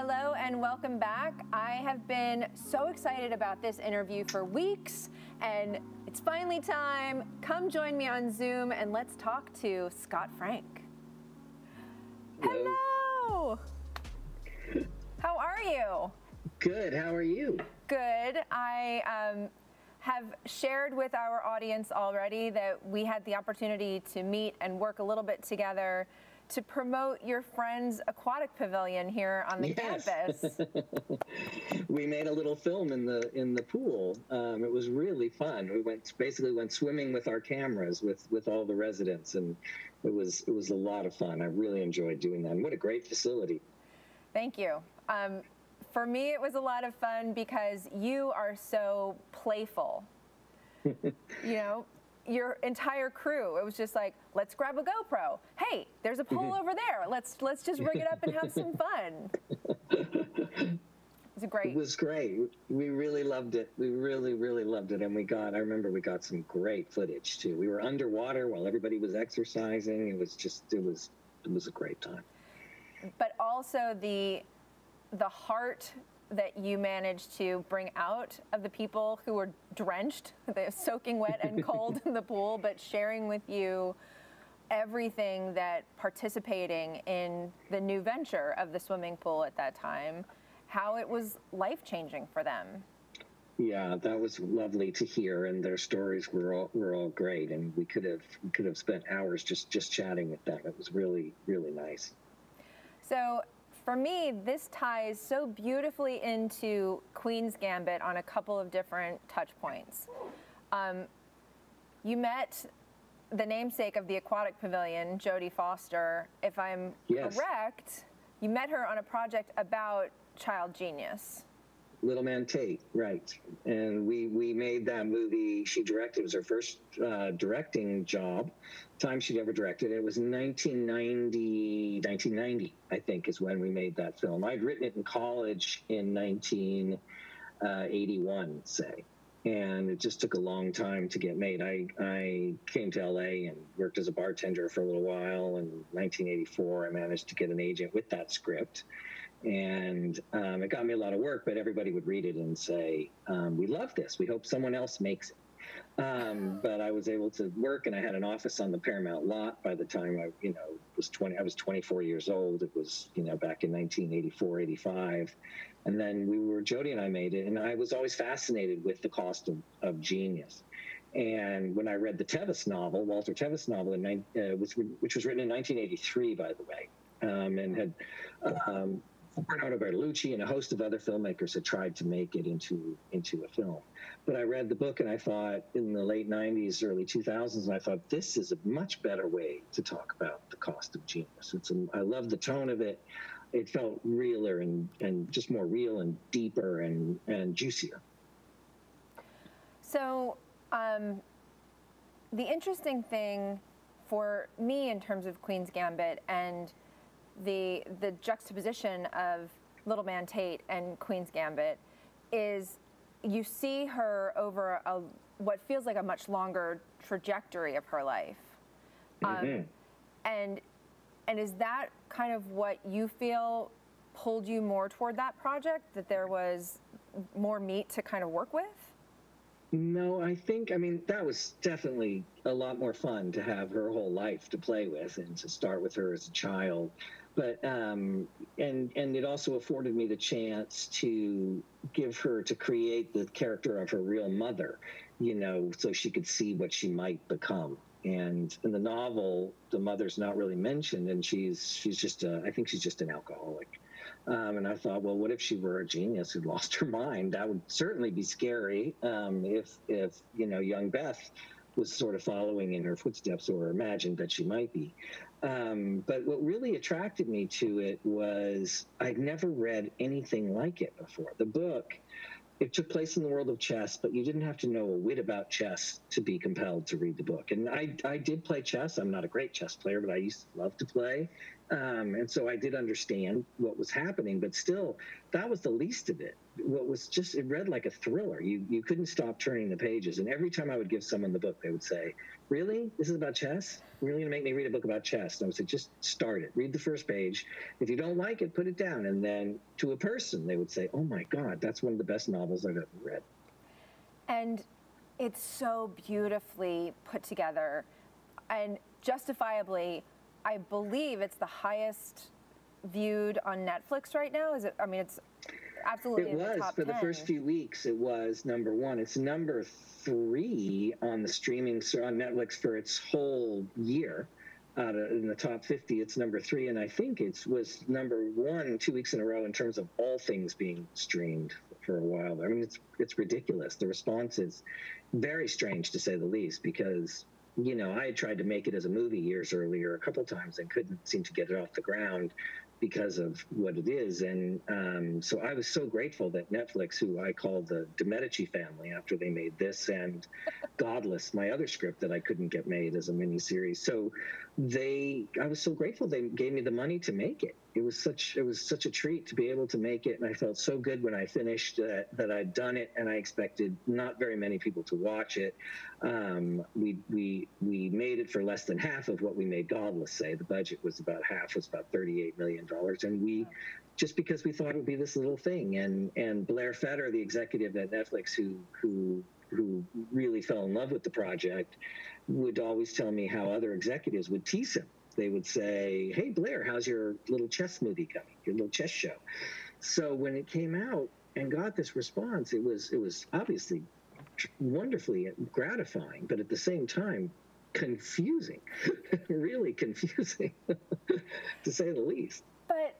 Hello and welcome back. I have been so excited about this interview for weeks, and it's finally time. Come join me on Zoom and let's talk to Scott Frank. Hello. How are you? Good. How are you? Good. I have shared with our audience already that we had the opportunity to meet and work a little bit together to promote your friend's aquatic pavilion here on the campus. We made a little film in the pool. It was really fun. We basically went swimming with our cameras with all the residents, and it was a lot of fun. I really enjoyed doing that. And what a great facility. Thank you. For me, it was a lot of fun because you are so playful. You know, your entire crew, it was just like, let's grab a GoPro. Hey, there's a pool over there. Let's just rig it up and have some fun. It was great. It was great. We really loved it. We really, really loved it. And I remember we got some great footage too. We were underwater while everybody was exercising. It was a great time. But also the heart that you managed to bring out of the people who were drenched, soaking wet and cold in the pool, but sharing with you everything that participating in the new venture of the swimming pool at that time, how it was life-changing for them. Yeah, that was lovely to hear, and their stories were all great, and we could have spent hours just chatting with them. It was really, really nice. So for me, this ties so beautifully into Queen's Gambit on a couple of different touch points. You met the namesake of the aquatic pavilion, Jodie Foster. If I'm correct, you met her on a project about child genius. Little Man Tate, right. And we made that movie. She directed. It was her first directing job, time she'd ever directed. It was 1990, I think, is when we made that film. I'd written it in college in 1981, say. And it just took a long time to get made. I came to LA and worked as a bartender for a little while. In 1984, I managed to get an agent with that script. And it got me a lot of work, but everybody would read it and say, we love this. We hope someone else makes it. But I was able to work, and I had an office on the Paramount lot by the time I was 24 years old. It was, back in 1984, 85. And then Jodie and I made it, and I was always fascinated with the cost of genius. And when I read the Tevis novel, Walter Tevis novel, which was written in 1983, by the way, and had Bernardo Bertolucci and a host of other filmmakers had tried to make it into a film. But I read the book, and I thought in the late 90s, early 2000s, and I thought this is a much better way to talk about the cost of genius. I love the tone of it. It felt realer and just more real and deeper and juicier. So the interesting thing for me in terms of Queen's Gambit and the juxtaposition of Little Man Tate and Queen's Gambit is you see her over what feels like a much longer trajectory of her life. And is that kind of what you feel pulled you more toward that project, that there was more meat to kind of work with? No, that was definitely a lot more fun to have her whole life to play with and to start with her as a child. But and it also afforded me the chance to create the character of her real mother, so she could see what she might become. And in the novel, the mother's not really mentioned, and she's just I think she's just an alcoholic. And I thought, well, what if she were a genius who'd lost her mind? That would certainly be scary if young Beth was sort of following in her footsteps, or imagined that she might be. But what really attracted me to it was I'd never read anything like it before. The book, it took place in the world of chess, but you didn't have to know a whit about chess to be compelled to read the book. And I did play chess. I'm not a great chess player, but I used to love to play. And so I did understand what was happening, but still, that was the least of it. what was just, it read like a thriller. You couldn't stop turning the pages. And every time I would give someone the book, they would say, really? This is about chess? You're really going to make me read a book about chess? And I would say, just start it. Read the first page. If you don't like it, put it down. And then to a person, they would say, oh my God, that's one of the best novels I've ever read. And it's so beautifully put together. And justifiably, I believe it's the highest viewed on Netflix right now. Is it? I mean, it's absolutely in the top 10. For the first few weeks, it was number one. It's number 3 on the streaming on Netflix for its whole year. In the top 50, it's number 3, and I think it was number 1 2 weeks in a row in terms of all things being streamed for a while. I mean, it's ridiculous. The response is very strange, to say the least, because I had tried to make it as a movie years earlier a couple times and couldn't seem to get it off the ground because of what it is. And so I was so grateful that Netflix, who I call the De Medici family after they made this and Godless, my other script that I couldn't get made as a miniseries. So I was so grateful they gave me the money to make it. It was such a treat to be able to make it. And I felt so good when I finished that I'd done it, and I expected not very many people to watch it. We made it for less than half of what we made Godless, say. The budget was about half, was about $38 million. And we, just because we thought it would be this little thing. And Blair Fetter, the executive at Netflix, who really fell in love with the project, would always tell me how other executives would tease him. They would say, hey, Blair, how's your little chess movie coming, your little chess show? So when it came out and got this response, it was obviously wonderfully gratifying, but at the same time, confusing, really confusing, to say the least. But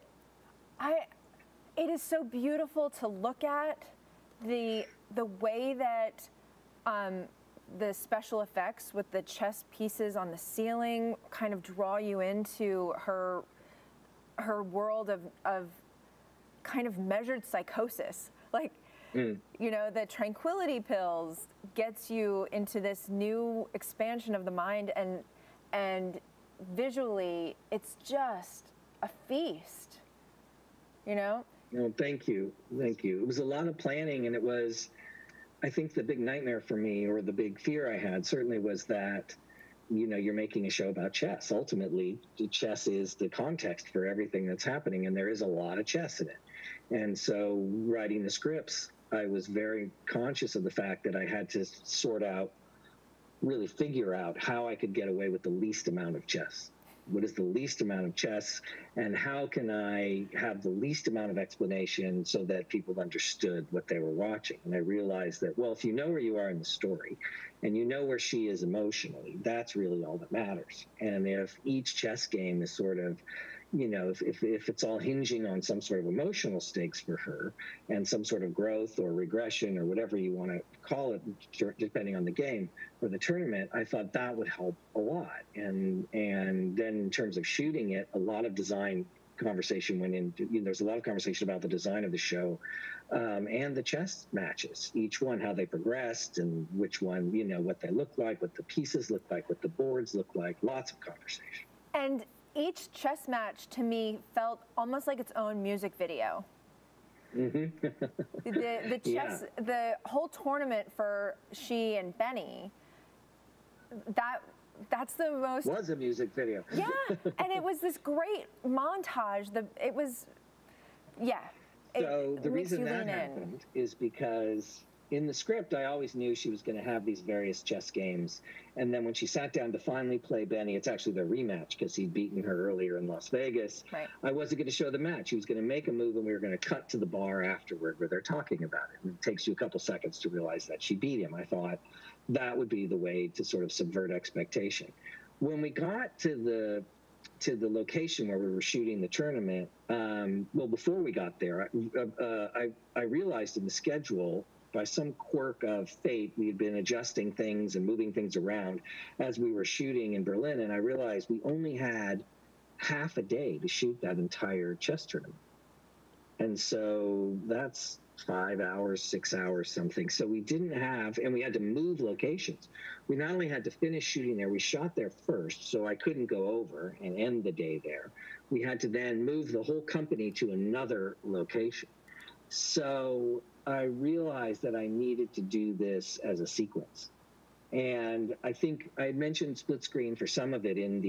it is so beautiful to look at the way that the special effects with the chess pieces on the ceiling kind of draw you into her world of kind of measured psychosis. Like, the tranquility pills gets you into this new expansion of the mind, and visually it's just a feast, No, thank you. It was a lot of planning, and it was, I think the big nightmare for me, or the big fear I had, certainly was that, you're making a show about chess. Ultimately, chess is the context for everything that's happening, and there is a lot of chess in it. And so writing the scripts, I was very conscious of the fact that I had to really figure out how I could get away with the least amount of chess. What is the least amount of chess, and how can I have the least amount of explanation so that people understood what they were watching? And I realized that, well, if you know where you are in the story and you know where she is emotionally, that's really all that matters. And if each chess game is sort of, if it's all hinging on some sort of emotional stakes for her and some sort of growth or regression or whatever you want to call it, depending on the game or the tournament, I thought that would help a lot. And then in terms of shooting it, a lot of design conversation went into, there's a lot of conversation about the design of the show and the chess matches, each one, how they progressed and which one, what they look like, what the pieces look like, what the boards look like, lots of conversation. And each chess match to me felt almost like its own music video. Mm-hmm. The chess, the whole tournament for she and Benny, that's the most... Was a music video. Yeah, and it was this great montage. So the reason that happened is because in the script, I always knew she was going to have these various chess games. And then when she sat down to finally play Benny, it's actually their rematch because he'd beaten her earlier in Las Vegas. Right. I wasn't going to show the match. He was going to make a move, and we were going to cut to the bar afterward where they're talking about it. And it takes you a couple seconds to realize that she beat him. I thought that would be the way to sort of subvert expectation. When we got to the location where we were shooting the tournament, before we got there, I realized in the schedule, by some quirk of fate, we had been adjusting things and moving things around as we were shooting in Berlin, and I realized we only had half a day to shoot that entire chess tournament. And so that's 5 hours, 6 hours, something. So we didn't have, and we had to move locations. We not only had to finish shooting there, we shot there first, so I couldn't go over and end the day there. We had to then move the whole company to another location. So I realized that I needed to do this as a sequence. And I think I had mentioned split screen for some of it in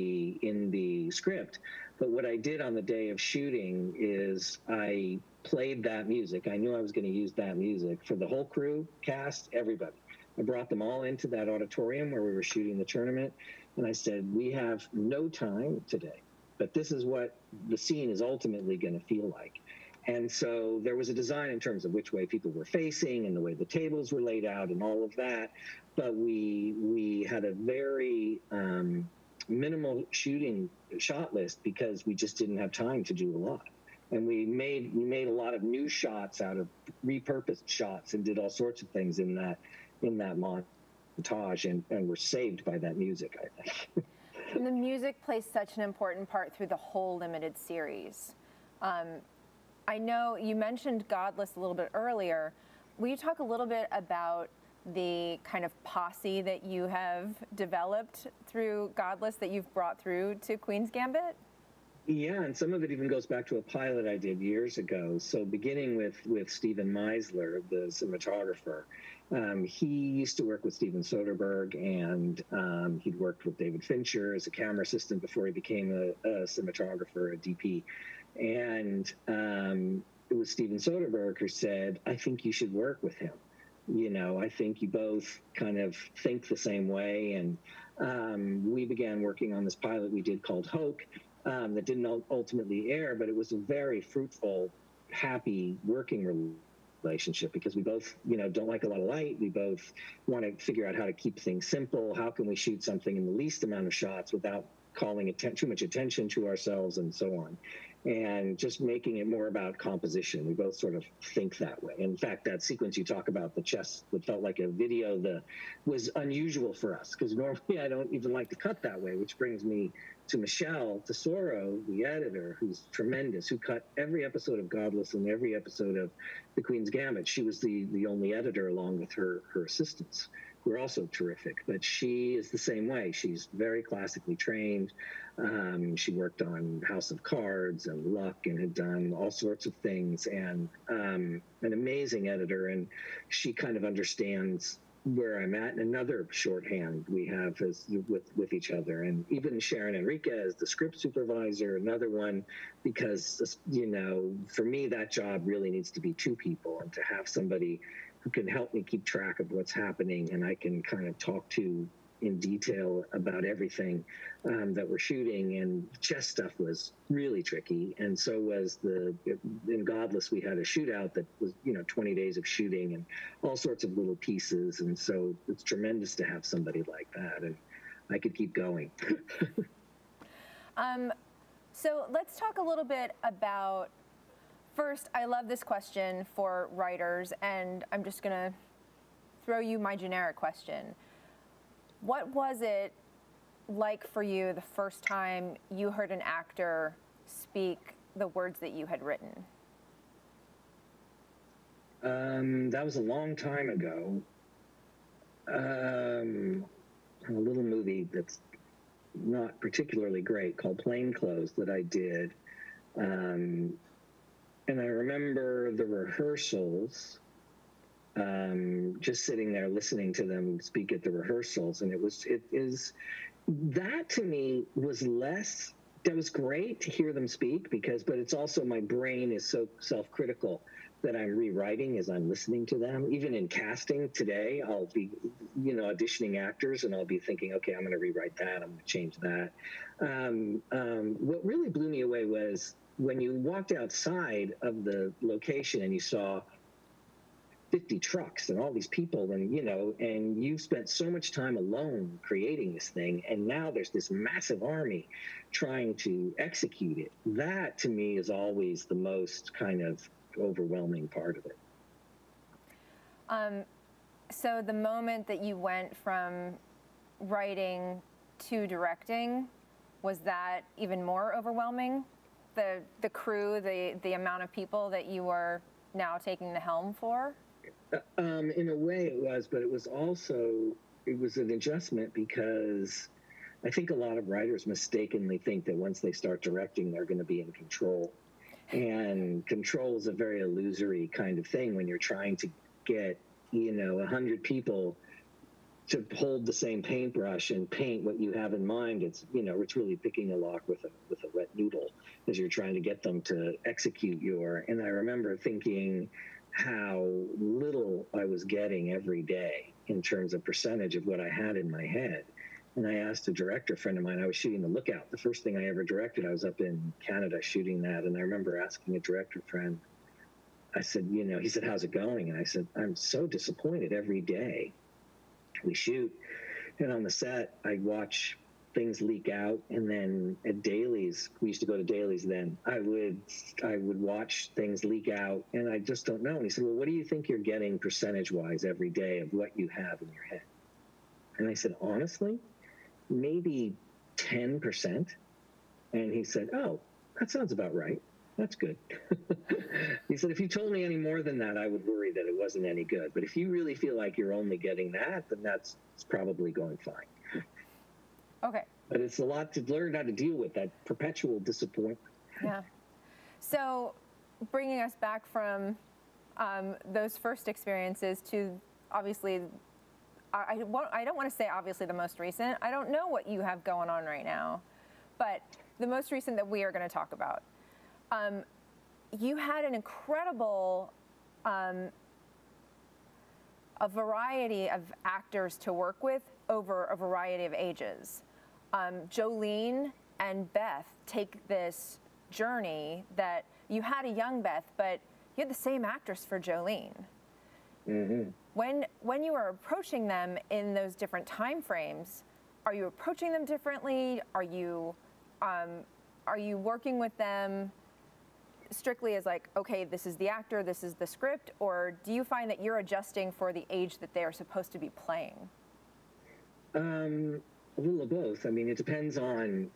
the script, but what I did on the day of shooting is I played that music. I knew I was going to use that music for the whole crew, cast, everybody. I brought them all into that auditorium where we were shooting the tournament, and I said, we have no time today, but this is what the scene is ultimately going to feel like. And so there was a design in terms of which way people were facing and the way the tables were laid out and all of that. But we had a very minimal shot list because we just didn't have time to do a lot. And we made a lot of new shots out of repurposed shots and did all sorts of things in that montage, and were saved by that music, I think. And the music plays such an important part through the whole limited series. I know you mentioned Godless a little bit earlier. Will you talk a little bit about the kind of posse that you have developed through Godless that you've brought through to Queen's Gambit? Yeah, and some of it even goes back to a pilot I did years ago. So beginning with Stephen Meisler, the cinematographer, he used to work with Steven Soderbergh, and he'd worked with David Fincher as a camera assistant before he became a cinematographer, a DP. And it was Steven Soderbergh who said, I think you should work with him. You know, I think you both kind of think the same way. And we began working on this pilot we did called Hoke, that didn't ultimately air, but it was a very fruitful, happy working relationship because we both, you know, don't like a lot of light. We both want to figure out how to keep things simple. How can we shoot something in the least amount of shots without calling too much attention to ourselves and so on, and just making it more about composition. We both sort of think that way. In fact, that sequence you talk about, the chess that felt like a video, was unusual for us because normally I don't even like to cut that way, which brings me to Michelle Tesoro, the editor, who's tremendous, who cut every episode of Godless and every episode of The Queen's Gambit. She was the only editor along with her assistants, who are also terrific. But she is the same way. She's very classically trained. She worked on House of Cards and Luck and had done all sorts of things, and an amazing editor. And she kind of understands where I'm at. And another shorthand we have is with each other. And even Sharon Enriquez, the script supervisor, another one, because, you know, for me, that job really needs to be two people, and to have somebody who can help me keep track of what's happening and I can kind of talk to in detail about everything that we're shooting. And chess stuff was really tricky, and so was in Godless we had a shootout that was, you know, 20 days of shooting and all sorts of little pieces, and so it's tremendous to have somebody like that, and I could keep going. So let's talk a little bit about, first, I love this question for writers, and I'm just going to throw you my generic question. What was it like for you the first time you heard an actor speak the words that you had written? That was a long time ago. A little movie that's not particularly great called Plainclothes that I did. And I remember the rehearsals, just sitting there listening to them speak at the rehearsals. And that to me was less, that was great to hear them speak but it's also, my brain is so self-critical that I'm rewriting as I'm listening to them. Even in casting today, I'll be, you know, auditioning actors and I'll be thinking, okay, I'm going to rewrite that. I'm going to change that. What really blew me away was when you walked outside of the location and you saw 50 trucks and all these people, and, you know, and you spent so much time alone creating this thing, and now there's this massive army trying to execute it. That to me is always the most kind of overwhelming part of it. So the moment that you went from writing to directing, was that even more overwhelming? The crew, the amount of people that you were now taking the helm for? In a way it was, but it was an adjustment because I think a lot of writers mistakenly think that once they start directing, they're going to be in control. And control is a very illusory kind of thing when you're trying to get, 100 people to hold the same paintbrush and paint what you have in mind. It's, it's really picking a lock with a wet noodle as you're trying to get them to execute and I remember thinking how little I was getting every day in terms of percentage of what I had in my head. And I asked a director friend of mine, I was shooting The Lookout. The first thing I ever directed, I was up in Canada shooting that. And I remember asking a director friend, I said, he said, how's it going? And I said, I'm so disappointed every day. We shoot, and on the set, I'd watch things leak out, and then at dailies, we used to go to dailies then, I would watch things leak out, and I just don't know. And he said, well, what do you think you're getting percentage-wise every day of what you have in your head? And I said, honestly, maybe 10%. And he said, oh, that sounds about right. That's good. He said, if you told me any more than that, I would worry that it wasn't any good. But if you really feel like you're only getting that, then it's probably going fine. Okay. But it's a lot to learn how to deal with, that perpetual disappointment. Yeah. So bringing us back from those first experiences to obviously, I don't want to say obviously the most recent. I don't know what you have going on right now, but the most recent that we are going to talk about. You had an incredible, a variety of actors to work with over a variety of ages. Jolene and Beth take this journey that you had a young Beth, but you had the same actress for Jolene. Mm-hmm. When you are approaching them in those different time frames, are you approaching them differently? Are you working with them strictly as like, okay, this is the actor, this is the script, or do you find that you're adjusting for the age that they are supposed to be playing? A little of both. I mean, it depends on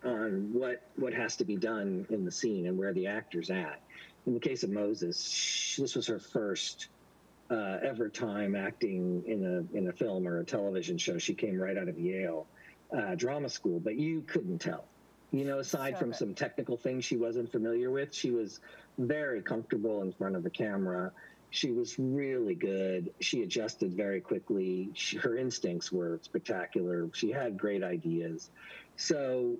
what has to be done in the scene and where the actor's at. In the case of Moses, this was her first ever time acting in a film or a television show. She came right out of Yale drama school, but you couldn't tell. Aside from some technical things she wasn't familiar with, she was very comfortable in front of the camera. She was really good. She adjusted very quickly. Her instincts were spectacular. She had great ideas. So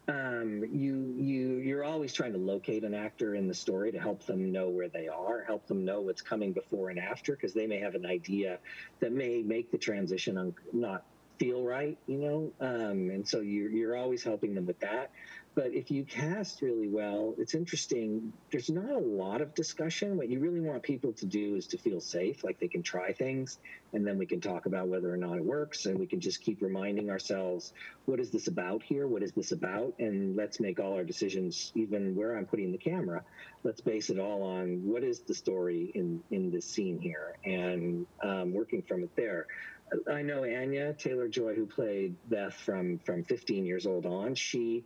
you're always trying to locate an actor in the story to help them know where they are, help them know what's coming before and after, because they may have an idea that may make the transition not feel right, and so you're always helping them with that. But if you cast really well, it's interesting. There's not a lot of discussion. What you really want people to do is to feel safe, like they can try things, and then we can talk about whether or not it works, and we can just keep reminding ourselves, what is this about here? What is this about? And let's make all our decisions, even where I'm putting the camera, let's base it all on what is the story in this scene here, and working from it there. I know Anya Taylor-Joy, who played Beth from 15 years old on, she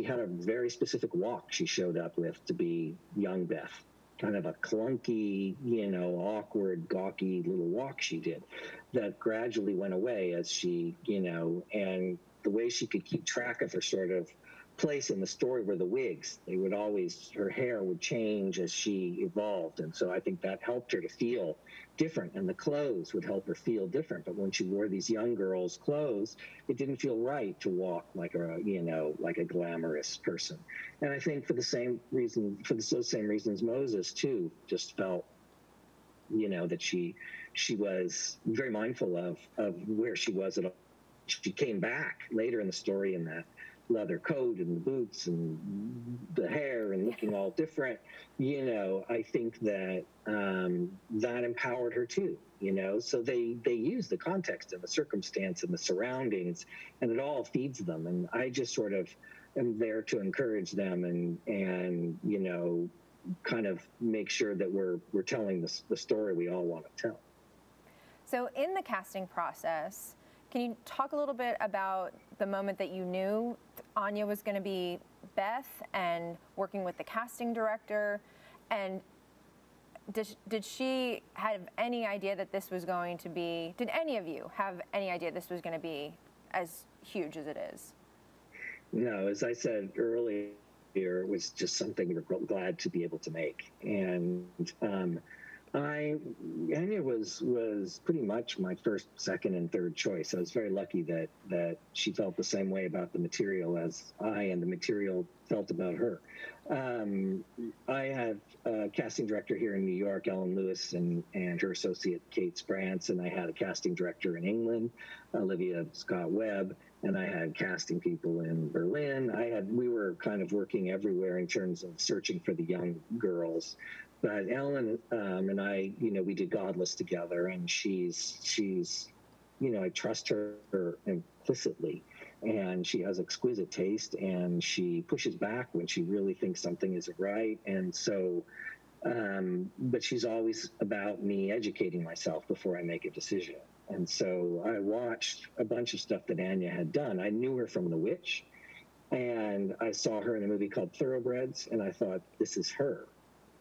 had a very specific walk she showed up with to be young Beth. Kind of a clunky, awkward, gawky little walk she did that gradually went away as she, and the way she could keep track of her sort of place in the story were the wigs. Her hair would change as she evolved. And so I think that helped her to feel different, and the clothes would help her feel different. But when she wore these young girls' clothes, it didn't feel right to walk like a glamorous person. And I think for those same reasons, Moses too just felt, that she was very mindful of where she was at all. She came back later in the story in that leather coat and the boots and the hair and looking all different. I think that that empowered her too. So they use the context and the circumstance and the surroundings, and it all feeds them. And I just sort of am there to encourage them and kind of make sure that we're telling the story we all want to tell. So in the casting process, can you talk a little bit about the moment that you knew Anya was going to be Beth and working with the casting director? And did she have any idea that this was going to be, did any of you have any idea this was going to be as huge as it is? No, as I said earlier, was just something we're glad to be able to make. And Anya was pretty much my first, second, and third choice. I was very lucky that she felt the same way about the material as I and the material felt about her. I have a casting director here in New York, Ellen Lewis, and her associate Kate Sprance, and I had a casting director in England, Olivia Scott Webb, and I had casting people in Berlin. We were kind of working everywhere in terms of searching for the young girls. But Ellen and I, we did Godless together, and she's, I trust her implicitly, and she has exquisite taste, and she pushes back when she really thinks something isn't right. And so, but she's always about me educating myself before I make a decision. And so I watched a bunch of stuff that Anya had done. I knew her from The Witch, and I saw her in a movie called Thoroughbreds, and I thought, this is her.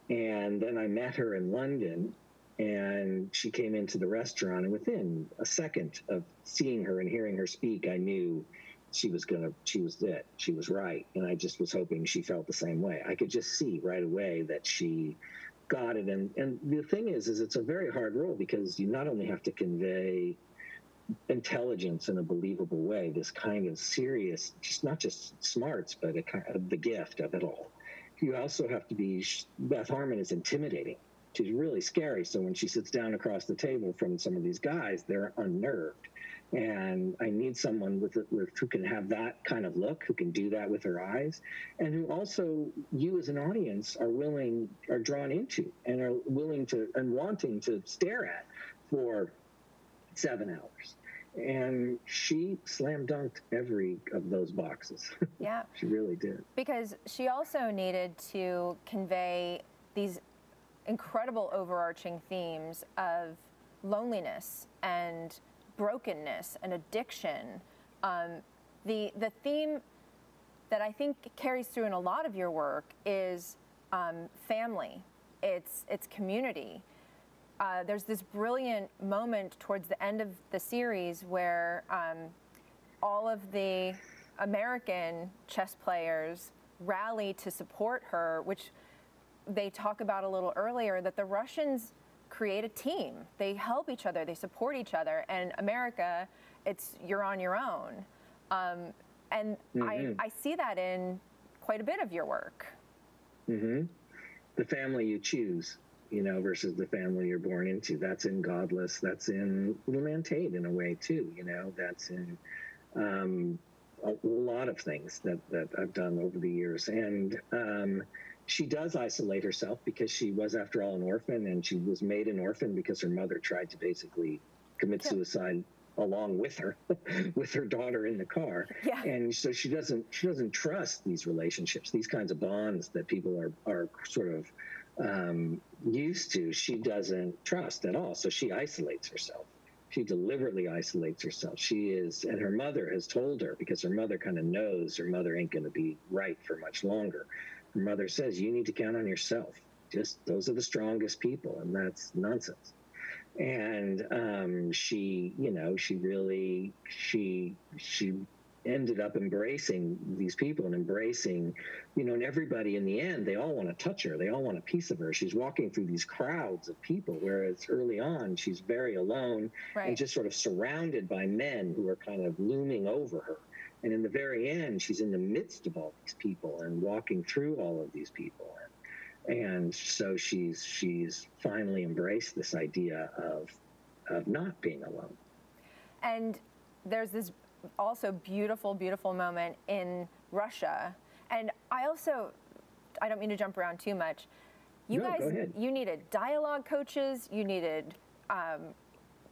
And then I met her in London, and she came into the restaurant, and within a second of seeing her and hearing her speak, I knew she was it. She was right. And I just was hoping she felt the same way. I could just see right away that she got it. And the thing is it's a very hard role, because you not only have to convey intelligence in a believable way, this kind of serious, just not just smarts, but a kind of the gift of it all. You also have to be, Beth Harmon is intimidating. She's really scary. So when she sits down across the table from some of these guys, they're unnerved. And I need someone who can have that kind of look, who can do that with her eyes, and who also you as an audience are drawn into and are willing to and wanting to stare at for 7 hours. And she slam dunked every of those boxes. Yeah. She really did. Because she also needed to convey these incredible overarching themes of loneliness and brokenness and addiction. The theme that I think carries through in a lot of your work is family. It's community. There's this brilliant moment towards the end of the series where all of the American chess players rally to support her, which they talk about a little earlier, that the Russians create a team. They help each other, they support each other, and America, you're on your own. And mm-hmm. I see that in quite a bit of your work. Mm-hmm. The family you choose, versus the family you're born into. That's in Godless. That's in Little Man Tate in a way too. That's in a lot of things that I've done over the years. And she does isolate herself because she was, after all, an orphan, and she was made an orphan because her mother tried to basically commit suicide along with her, with her daughter in the car. Yeah. And so she doesn't trust these relationships, these kinds of bonds that people are sort of used to. She doesn't trust at all. So she isolates herself. She deliberately isolates herself. And her mother has told her, because her mother kind of knows her mother ain't going to be right for much longer. Her mother says, you need to count on yourself. Those are the strongest people, and that's nonsense. And she ended up embracing these people and embracing, and everybody in the end, they all want to touch her. They all want a piece of her. She's walking through these crowds of people, whereas early on, she's very alone, right, and just sort of surrounded by men who are kind of looming over her. And in the very end, she's in the midst of all these people and walking through all of these people. And so she's finally embraced this idea of not being alone. And there's this also beautiful, beautiful moment in Russia. And I don't mean to jump around too much. You needed dialogue coaches, you needed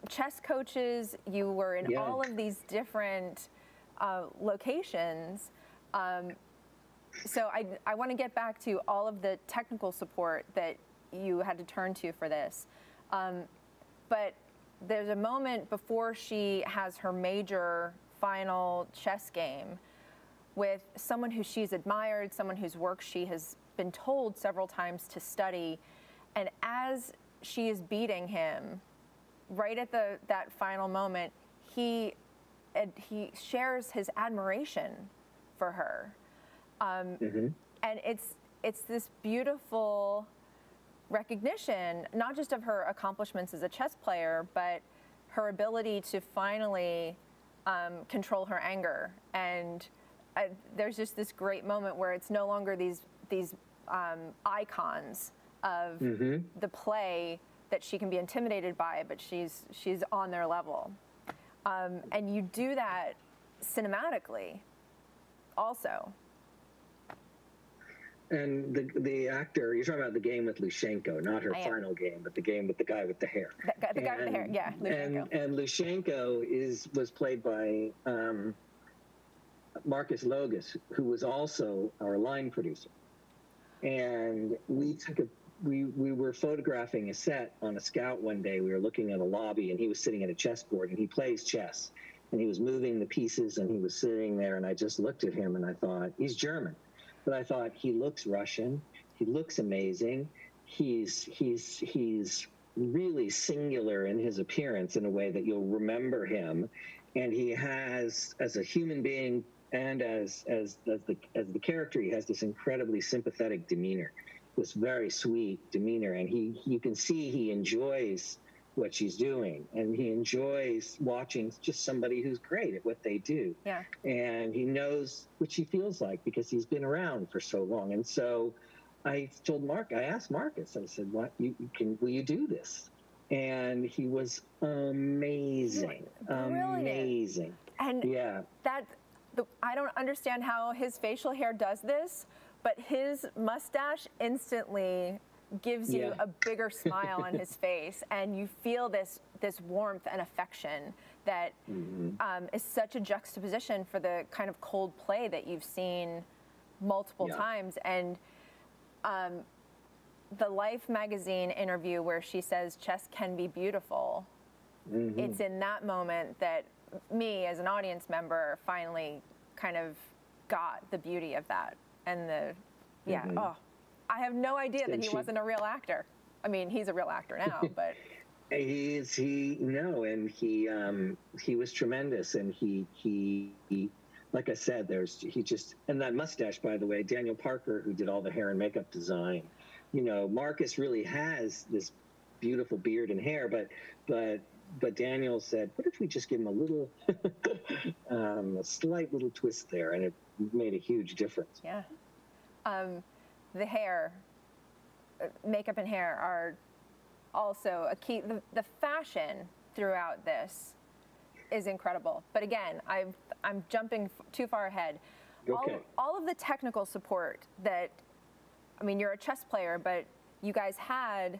chess coaches, you were in all of these different locations. So I want to get back to all of the technical support that you had to turn to for this. But there's a moment before she has her major final chess game with someone who she's admired, someone whose work she has been told several times to study. And as she is beating him, right at that final moment, he shares his admiration for her. And it's this beautiful recognition, not just of her accomplishments as a chess player, but her ability to finally control her anger. And there's just this great moment where it's no longer these icons of the play that she can be intimidated by, but she's on their level. And you do that cinematically also. And the actor, you're talking about the game with Lushenko, not her final game, but the game with the guy with the hair. The guy with the hair, yeah, Lushenko. And Lushenko was played by Marcus Logus, who was also our line producer. And we were photographing a set on a scout one day. We were looking at a lobby, and he was sitting at a chessboard, and he plays chess. And he was moving the pieces, and he was sitting there, and I just looked at him, and I thought, he's German. But I thought, he looks Russian. He looks amazing. He's really singular in his appearance in a way that you'll remember him. And he has, as a human being and as the character, he has this incredibly sympathetic demeanor, this very sweet demeanor. And you can see he enjoys what she's doing, and he enjoys watching just somebody who's great at what they do. Yeah. And he knows what she feels like because he's been around for so long. And so I asked Marcus, I said, will you do this? And he was amazing. Brilliant. Amazing. And yeah. I don't understand how his facial hair does this, but his mustache instantly gives you a bigger smile on his face, and you feel this warmth and affection that is such a juxtaposition for the kind of cold play that you've seen multiple times. And the Life magazine interview where she says chess can be beautiful, it's in that moment that me as an audience member finally kind of got the beauty of that. And I have no idea that he wasn't a real actor. I mean, he's a real actor now, but he was tremendous, and he like I said, and that mustache, by the way, Daniel Parker, who did all the hair and makeup design. You know, Marcus really has this beautiful beard and hair, but Daniel said, what if we just give him a little, a slight little twist there, and it made a huge difference. Yeah. The hair, makeup and hair are also a key. The fashion throughout this is incredible. But again, I'm jumping too far ahead. Okay. All of the technical support that, I mean, you're a chess player, but you guys had,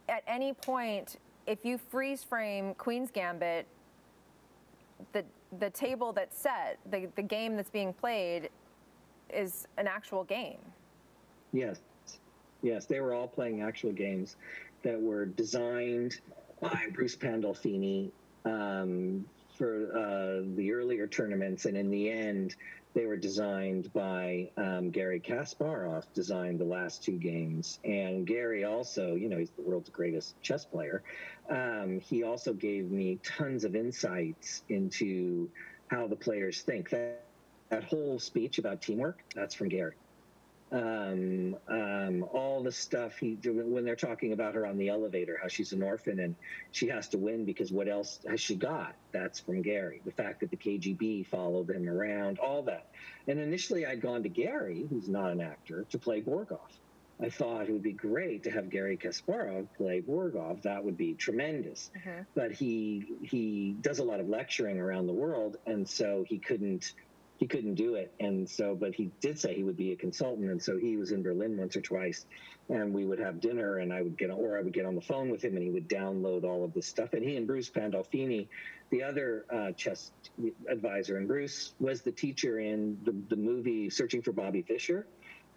at any point, if you freeze frame Queen's Gambit, the table that's set, the game that's being played is an actual game. Yes, they were all playing actual games that were designed by Bruce Pandolfini for the earlier tournaments, and in the end, they were designed by Garry Kasparov, designed the last two games. And Gary also, you know, he's the world's greatest chess player. He also gave me tons of insights into how the players think. That whole speech about teamwork, that's from Gary. All the stuff when they're talking about her on the elevator, how she's an orphan and she has to win because what else has she got? That's from Gary. The fact that the KGB followed him around, all that. And initially I'd gone to Gary, who's not an actor, to play Borgov. I thought it would be great to have Garry Kasparov play Borgov. That would be tremendous. But he does a lot of lecturing around the world, and so he couldn't do it. And so, but he did say he would be a consultant. And so he was in Berlin once or twice, and we would have dinner, and I would get on the phone with him, and he would download all of this stuff. And he and Bruce Pandolfini, the other chess advisor, and Bruce was the teacher in the movie Searching for Bobby Fischer.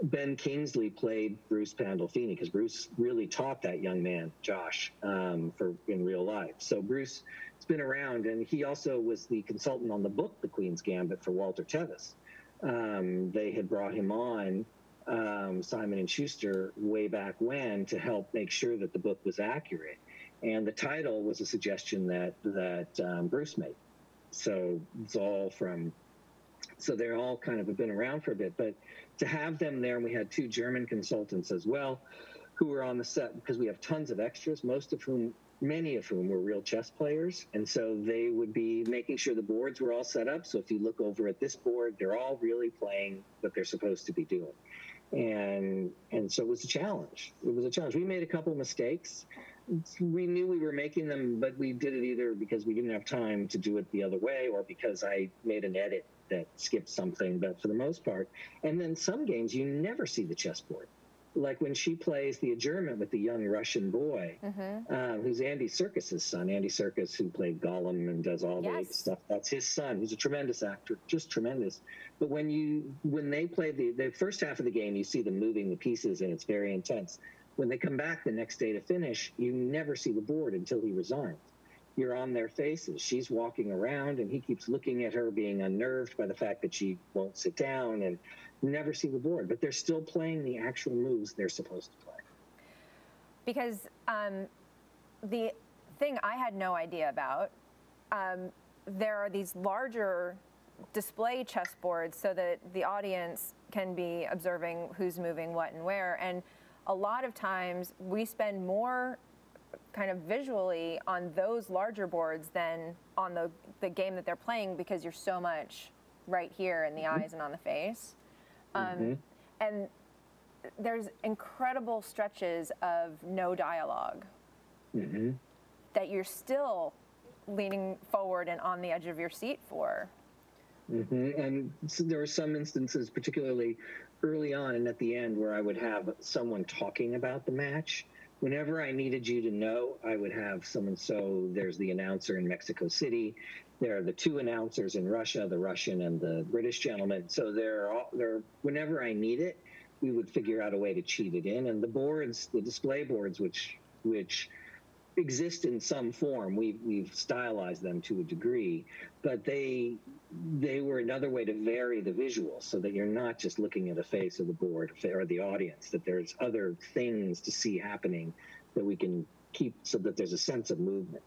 Ben Kingsley played Bruce Pandolfini because Bruce really taught that young man, Josh, in real life. So Bruce has been around, and he also was the consultant on the book, The Queen's Gambit, for Walter Tevis. They had brought him on, Simon & Schuster, way back when to help make sure that the book was accurate. And the title was a suggestion that Bruce made. So it's all from So they're all kind of have been around for a bit. But to have them there, and we had 2 German consultants as well, who were on the set, because we have tons of extras, many of whom were real chess players. And so they would be making sure the boards were all set up. So if you look over at this board, they're all really playing what they're supposed to be doing. And so it was a challenge. It was a challenge. We made a couple of mistakes. We knew we were making them, but we did it either because we didn't have time to do it the other way, or because I made an edit that skipped something. But for the most part, and then some games you never see the chessboard. Like when she plays the adjournment with the young Russian boy, who's Andy Serkis's son. Andy Serkis, who played Gollum and does all the stuff. That's his son. He's a tremendous actor, just tremendous. But when they play the first half of the game, you see them moving the pieces, and it's very intense. When they come back the next day to finish, you never see the board until he resigns. You're on their faces. She's walking around, and he keeps looking at her, being unnerved by the fact that she won't sit down, and never see the board. But they're still playing the actual moves they're supposed to play. Because the thing I had no idea about, there are these larger display chessboards so that the audience can be observing who's moving what and where. And a lot of times we spend more kind of visually on those larger boards than on the game that they're playing, because you're so much right here in the eyes and on the face. And there's incredible stretches of no dialogue that you're still leaning forward and on the edge of your seat for. And so there were some instances, particularly early on and at the end, where I would have someone talking about the match. Whenever I needed you to know, I would have someone. So there's the announcer in Mexico City. There are the 2 announcers in Russia, the Russian and the British gentleman. So whenever I need it, we would figure out a way to cheat it in. And the boards, the display boards, which exist in some form, we've stylized them to a degree, but they were another way to vary the visuals, so that you're not just looking at a face of the board or the audience, that there's other things to see happening that we can keep, so that there's a sense of movement.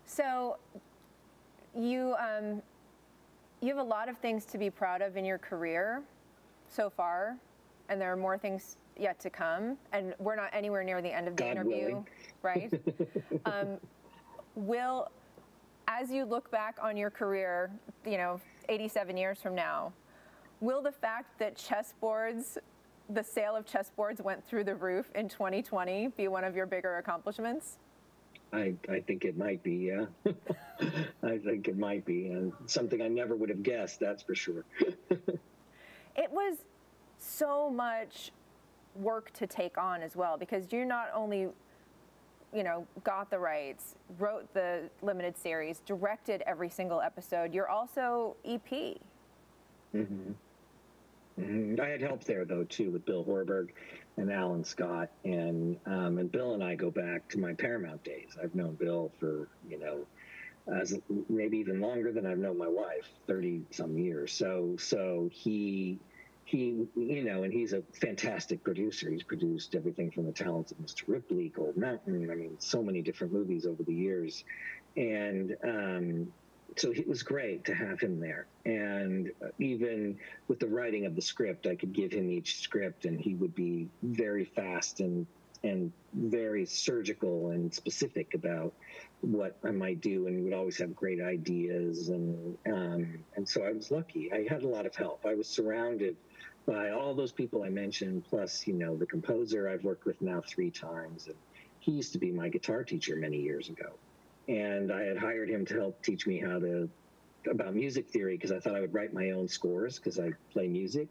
So you have a lot of things to be proud of in your career so far, and there are more things yet to come, and we're not anywhere near the end of the interview, right? As you look back on your career, 87 years from now, will the fact that the sale of chessboards went through the roof in 2020 be one of your bigger accomplishments? I think it might be, yeah. I think it might be, and something I never would have guessed, that's for sure. It was so much work to take on as well, because you not only got the rights, wrote the limited series, directed every single episode, you're also EP. I had help there though too, with Bill Horberg and Alan Scott, and Bill and I go back to my Paramount days. I've known Bill for as maybe even longer than I've known my wife, 30 some years. So he and he's a fantastic producer. He's produced everything from The Talents of Mr. Ripley, Gold Mountain. I mean, so many different movies over the years. And so it was great to have him there. And even with the writing of the script, I could give him each script, and he would be very fast and very surgical and specific about what I might do, and would always have great ideas. And so I was lucky. I had a lot of help. I was surrounded by all those people I mentioned, plus, the composer I've worked with now 3 times. And he used to be my guitar teacher many years ago. And I had hired him to help teach me about music theory, because I thought I would write my own scores, because I play music.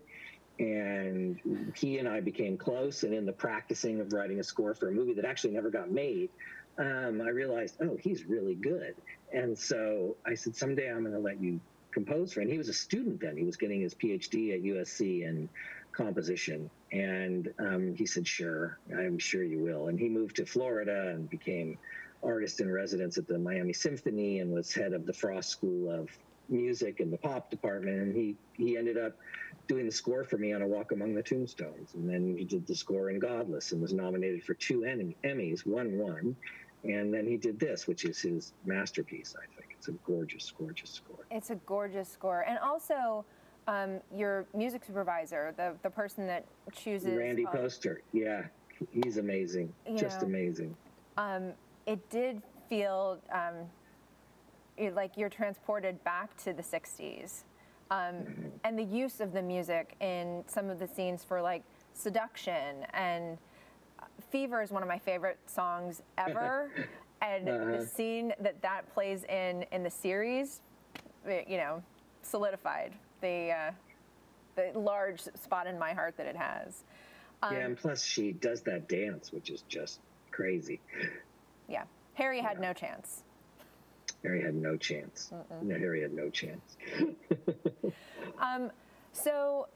And he and I became close. And in the practicing of writing a score for a movie that actually never got made, I realized, oh, he's really good. And so I said, someday I'm going to let you compose for him. And he was a student then. He was getting his PhD at USC in composition. And he said, sure, I'm sure you will. And he moved to Florida and became artist in residence at the Miami Symphony, and was head of the Frost School of Music and the pop department. And he ended up doing the score for me on A Walk Among the Tombstones. And then he did the score in Godless, and was nominated for 2 Emmys, won one, And then he did this, which is his masterpiece, I think. It's a gorgeous, gorgeous score. It's a gorgeous score. And also, your music supervisor, the person that chooses... Randy Poster, yeah. He's amazing, just amazing. It did feel like you're transported back to the 60s. And the use of the music in some of the scenes for like Seduction and Fever is one of my favorite songs ever. And the scene that plays in the series, solidified the large spot in my heart that it has. Yeah, and plus she does that dance, which is just crazy. Yeah, Harry had no chance. Harry had no chance. No, Harry had no chance. So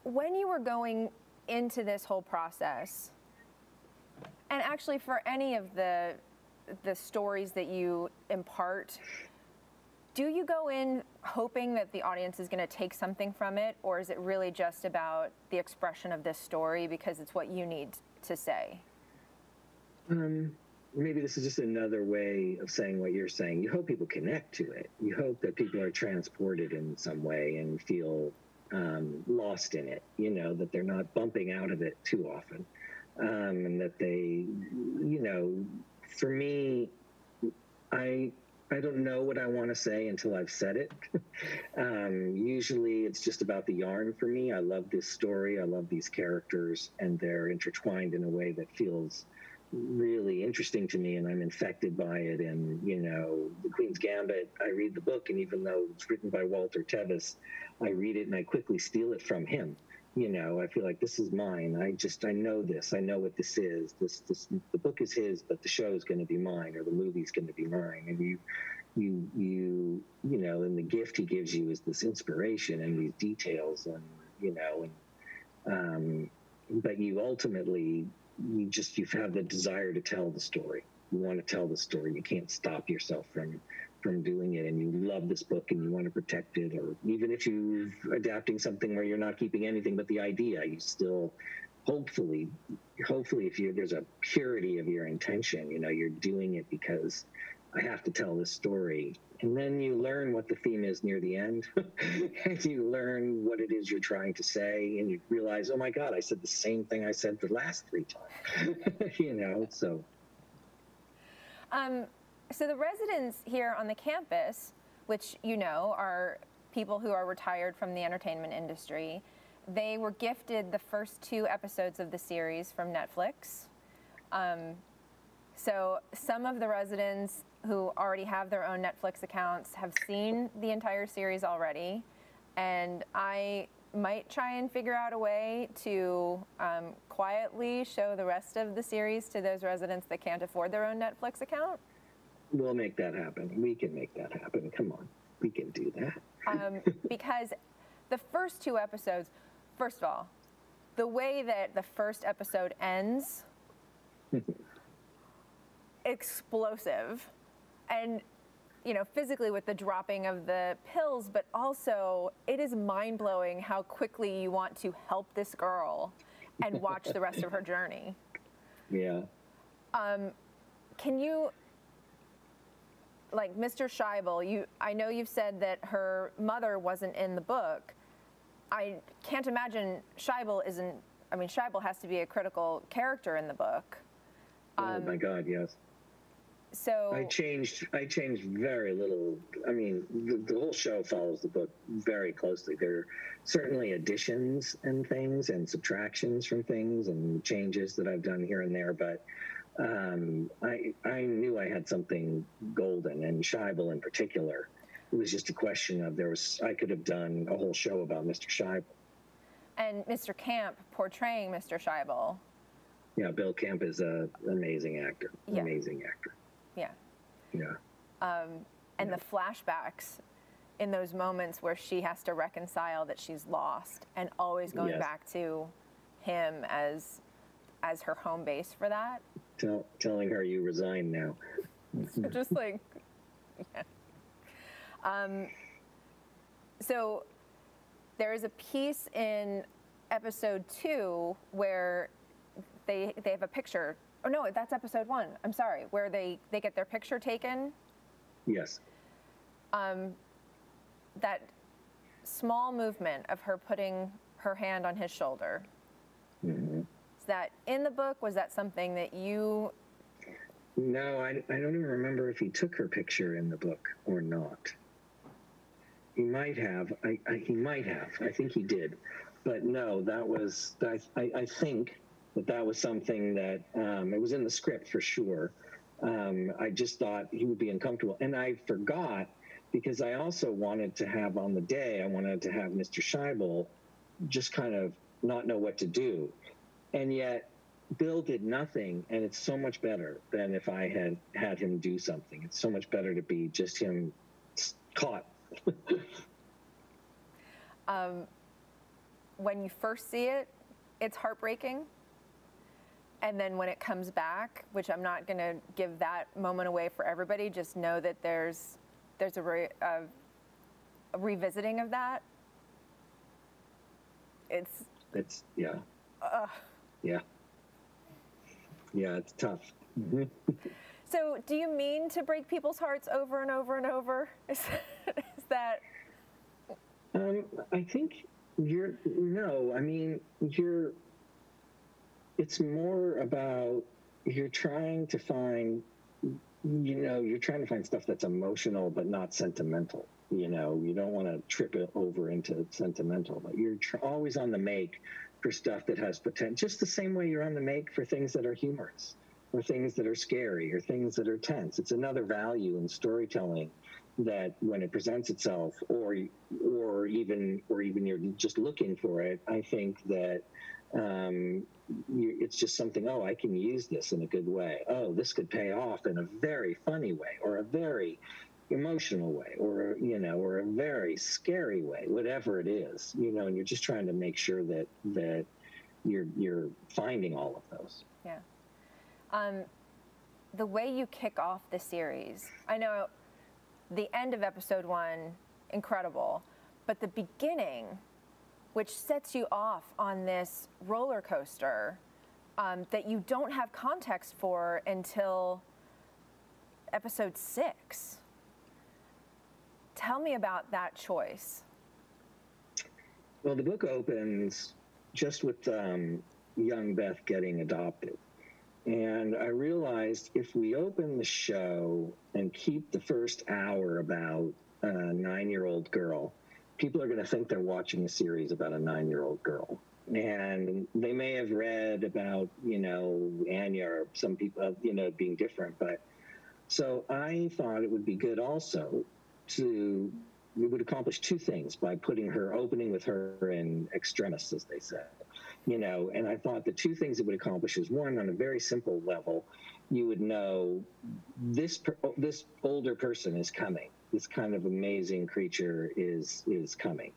when you were going into this whole process, and actually for any of the stories that you impart, do you go in hoping that the audience is going to take something from it, or is it really just about the expression of this story because it's what you need to say? Maybe this is just another way of saying what you're saying. You hope people connect to it. You hope that people are transported in some way and feel lost in it, that they're not bumping out of it too often. And that they, for me, I don't know what I want to say until I've said it. Usually it's just about the yarn for me. I love this story. I love these characters, and they're intertwined in a way that feels really interesting to me, and I'm infected by it. And The Queen's Gambit, I read the book, and even though it's written by Walter Tevis, I read it and I quickly steal it from him. I feel like this is mine. I know this. I know what this is. The book is his, but the show is going to be mine, or the movie's going to be mine. And and the gift he gives you is this inspiration and these details, but you ultimately, you have the desire to tell the story. You want to tell the story. You can't stop yourself from doing it, and you love this book and you want to protect it. Or even if you're adapting something where you're not keeping anything but the idea, you still, hopefully if there's a purity of your intention, you're doing it because I have to tell this story. And then you learn what the theme is near the end, and you learn what it is you're trying to say, and you realize, oh my God, I said the same thing I said the last 3 times, so. So the residents here on the campus, which are people who are retired from the entertainment industry, they were gifted the first 2 episodes of the series from Netflix. So some of the residents who already have their own Netflix accounts have seen the entire series already, and I might try and figure out a way to quietly show the rest of the series to those residents that can't afford their own Netflix account. We'll make that happen. We can make that happen. Come on, we can do that. Because the first 2 episodes, first of all, the way that the first episode ends, explosive, and physically with the dropping of the pills, but also it is mind-blowing how quickly you want to help this girl and watch the rest of her journey. Yeah. Can you, like Mr. Scheibel, I know you've said that her mother wasn't in the book. I can't imagine Scheibel Scheibel has to be a critical character in the book. Oh my God, yes. So I changed very little. I mean, the whole show follows the book very closely. There are certainly additions and things and subtractions from things and changes that I've done here and there, but I knew I had something golden, and Scheibel in particular. It was just a question of I could have done a whole show about Mr. Scheibel. And Mr. Camp portraying Mr. Scheibel. Yeah, Bill Camp is an amazing actor. Yeah. Amazing actor. Yeah. Yeah. And the flashbacks in those moments where she has to reconcile that she's lost, and always going back to him as her home base for that. Telling her you resign now. Just like, yeah. So there is a piece in episode 2 where they have a picture Oh no, that's episode 1. I'm sorry, where they get their picture taken. Yes. That small movement of her putting her hand on his shoulder. Mm-hmm. Is that in the book? Was that something that you... No, I don't even remember if he took her picture in the book or not. He might have. He might have. I think he did. But no, that was, I think that was something that, it was in the script for sure. I just thought he would be uncomfortable. And I forgot, because I also wanted to have on the day, I wanted to have Mr. Scheibel just kind of not know what to do. And yet Bill did nothing, and it's so much better than if I had him do something. It's so much better to be just him caught. When you first see it, it's heartbreaking. And then when it comes back, which I'm not going to give that moment away for everybody, just know that there's a revisiting of that. It's yeah. Yeah. Yeah, it's tough. Mm-hmm. So do you mean to break people's hearts over and over and over? Is that... I think it's more about, you're trying to find stuff that's emotional but not sentimental. You don't want to trip it over into sentimental, but you're always on the make for stuff that has potential, just the same way you're on the make for things that are humorous or things that are scary or things that are tense. It's another value in storytelling that when it presents itself, or even you're just looking for it, I think that it's just something, oh, I can use this in a good way. Oh, this could pay off in a very funny way, or a very emotional way, or a very scary way, whatever it is, and you're just trying to make sure that you're finding all of those. Yeah. The way you kick off the series, I know the end of episode 1, incredible, but the beginning, which sets you off on this roller coaster that you don't have context for until episode 6. Tell me about that choice. Well, the book opens just with young Beth getting adopted. And I realized if we open the show and keep the first hour about a 9-year-old girl, people are going to think they're watching a series about a 9-year-old girl. And they may have read about, Anya or some people, being different. But so I thought it would be good also we would accomplish 2 things by opening with her in extremis, as they said. And I thought the 2 things it would accomplish is, one, on a very simple level, you would know this older person is coming. This kind of amazing creature is coming.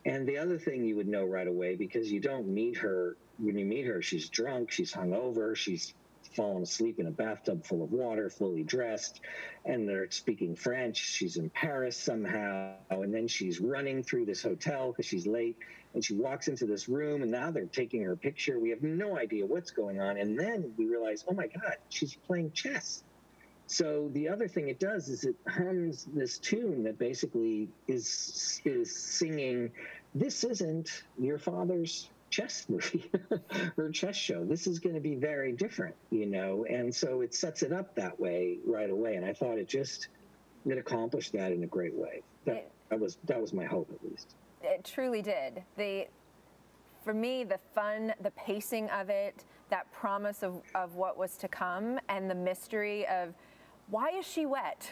And the other thing you would know right away, because you don't meet her, when you meet her, she's drunk, she's hungover, she's fallen asleep in a bathtub full of water, fully dressed, and they're speaking French. She's in Paris somehow, and then she's running through this hotel because she's late, and she walks into this room, and now they're taking her picture. We have no idea what's going on, and then we realize, oh my God, she's playing chess. So the other thing it does is it hums this tune that basically is singing, this isn't your father's chess movie or chess show. This is going to be very different, and so it sets it up that way right away. And I thought it accomplished that in a great way. That was my hope, at least. It truly did. For me, the fun, the pacing of it, that promise of what was to come, and the mystery of, why is she wet?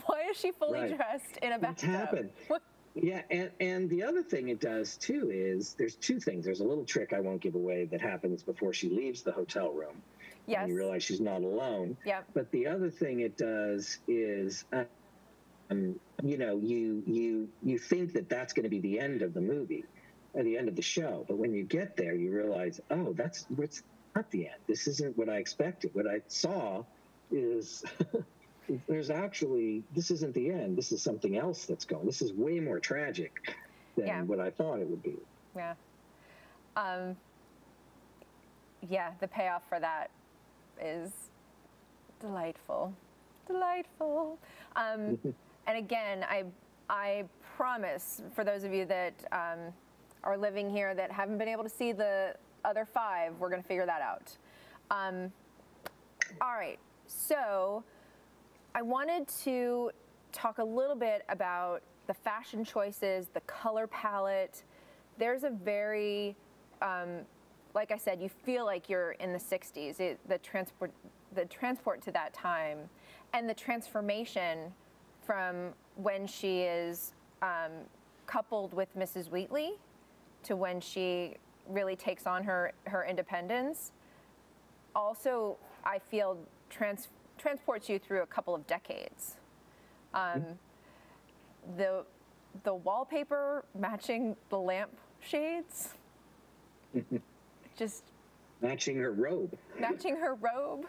Why is she fully dressed in a bathtub? What's happened? Yeah, and the other thing it does, too, is there's 2 things. There's a little trick I won't give away that happens before she leaves the hotel room. Yes. And you realize she's not alone. Yep. But the other thing it does is, you think that that's going to be the end of the movie, or the end of the show. But when you get there, you realize, oh, that's not the end. This isn't what I expected. What I saw is... this isn't the end. This is something else that's going. This is way more tragic than what I thought it would be. Yeah. The payoff for that is delightful, delightful. And again, I promise, for those of you that are living here that haven't been able to see the other 5, we're going to figure that out. All right, so I wanted to talk a little bit about the fashion choices, the color palette. There's a very, like I said, you feel like you're in the 60s, the transport to that time, and the transformation from when she is coupled with Mrs. Wheatley to when she really takes on her independence. Also, I feel transports you through a couple of decades. The wallpaper matching the lamp shades, just matching her robe. Matching her robe.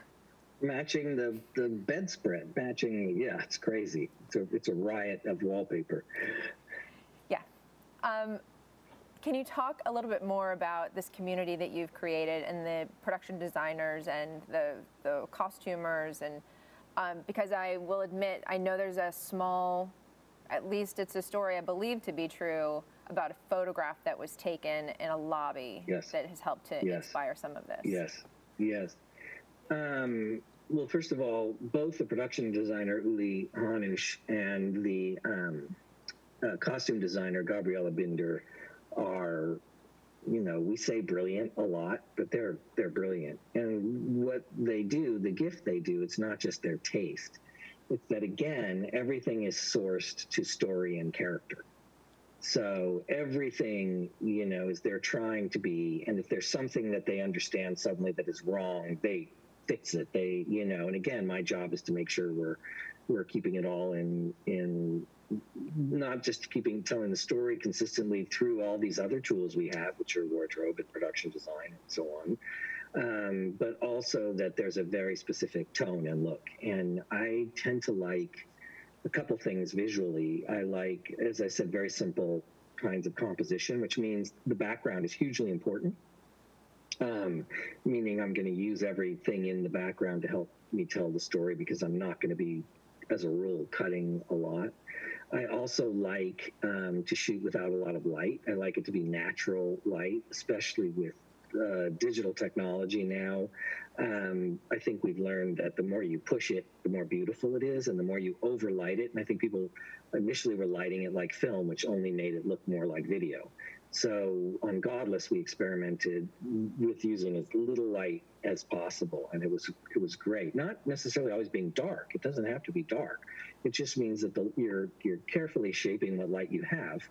Matching the bedspread. Matching, yeah, it's crazy. It's a riot of wallpaper. Yeah. Can you talk a little bit more about this community that you've created and the production designers and the costumers, and because I will admit, I know there's a small, at least it's a story I believe to be true, about a photograph that was taken in a lobby that has helped to inspire some of this. Yes. Well, first of all, both the production designer Uli Hanush and the costume designer Gabriela Binder are, we say brilliant a lot, but they're brilliant. And what they do, the gift they do, it's not just their taste. It's that, again, everything is sourced to story and character. So everything, is they're trying to be, and if there's something that they understand suddenly that is wrong, they fix it. They, and again, my job is to make sure we're keeping it all in not just telling the story consistently through all these other tools we have, which are wardrobe and production design and so on, but also that there's a very specific tone and look. And I tend to like a couple things visually. I like, as I said, very simple kinds of composition, which means the background is hugely important, meaning I'm going to use everything in the background to help me tell the story, because I'm not going to be, as a rule, cutting a lot. I also like to shoot without a lot of light. I like it to be natural light, especially with digital technology now. I think we've learned that the more you push it, the more beautiful it is, and the more you overlight it. And I think people initially were lighting it like film, which only made it look more like video. So on Godless, we experimented with using as little light as possible, and it was great. Not necessarily always being dark. It doesn't have to be dark. It just means that you're carefully shaping what light you have.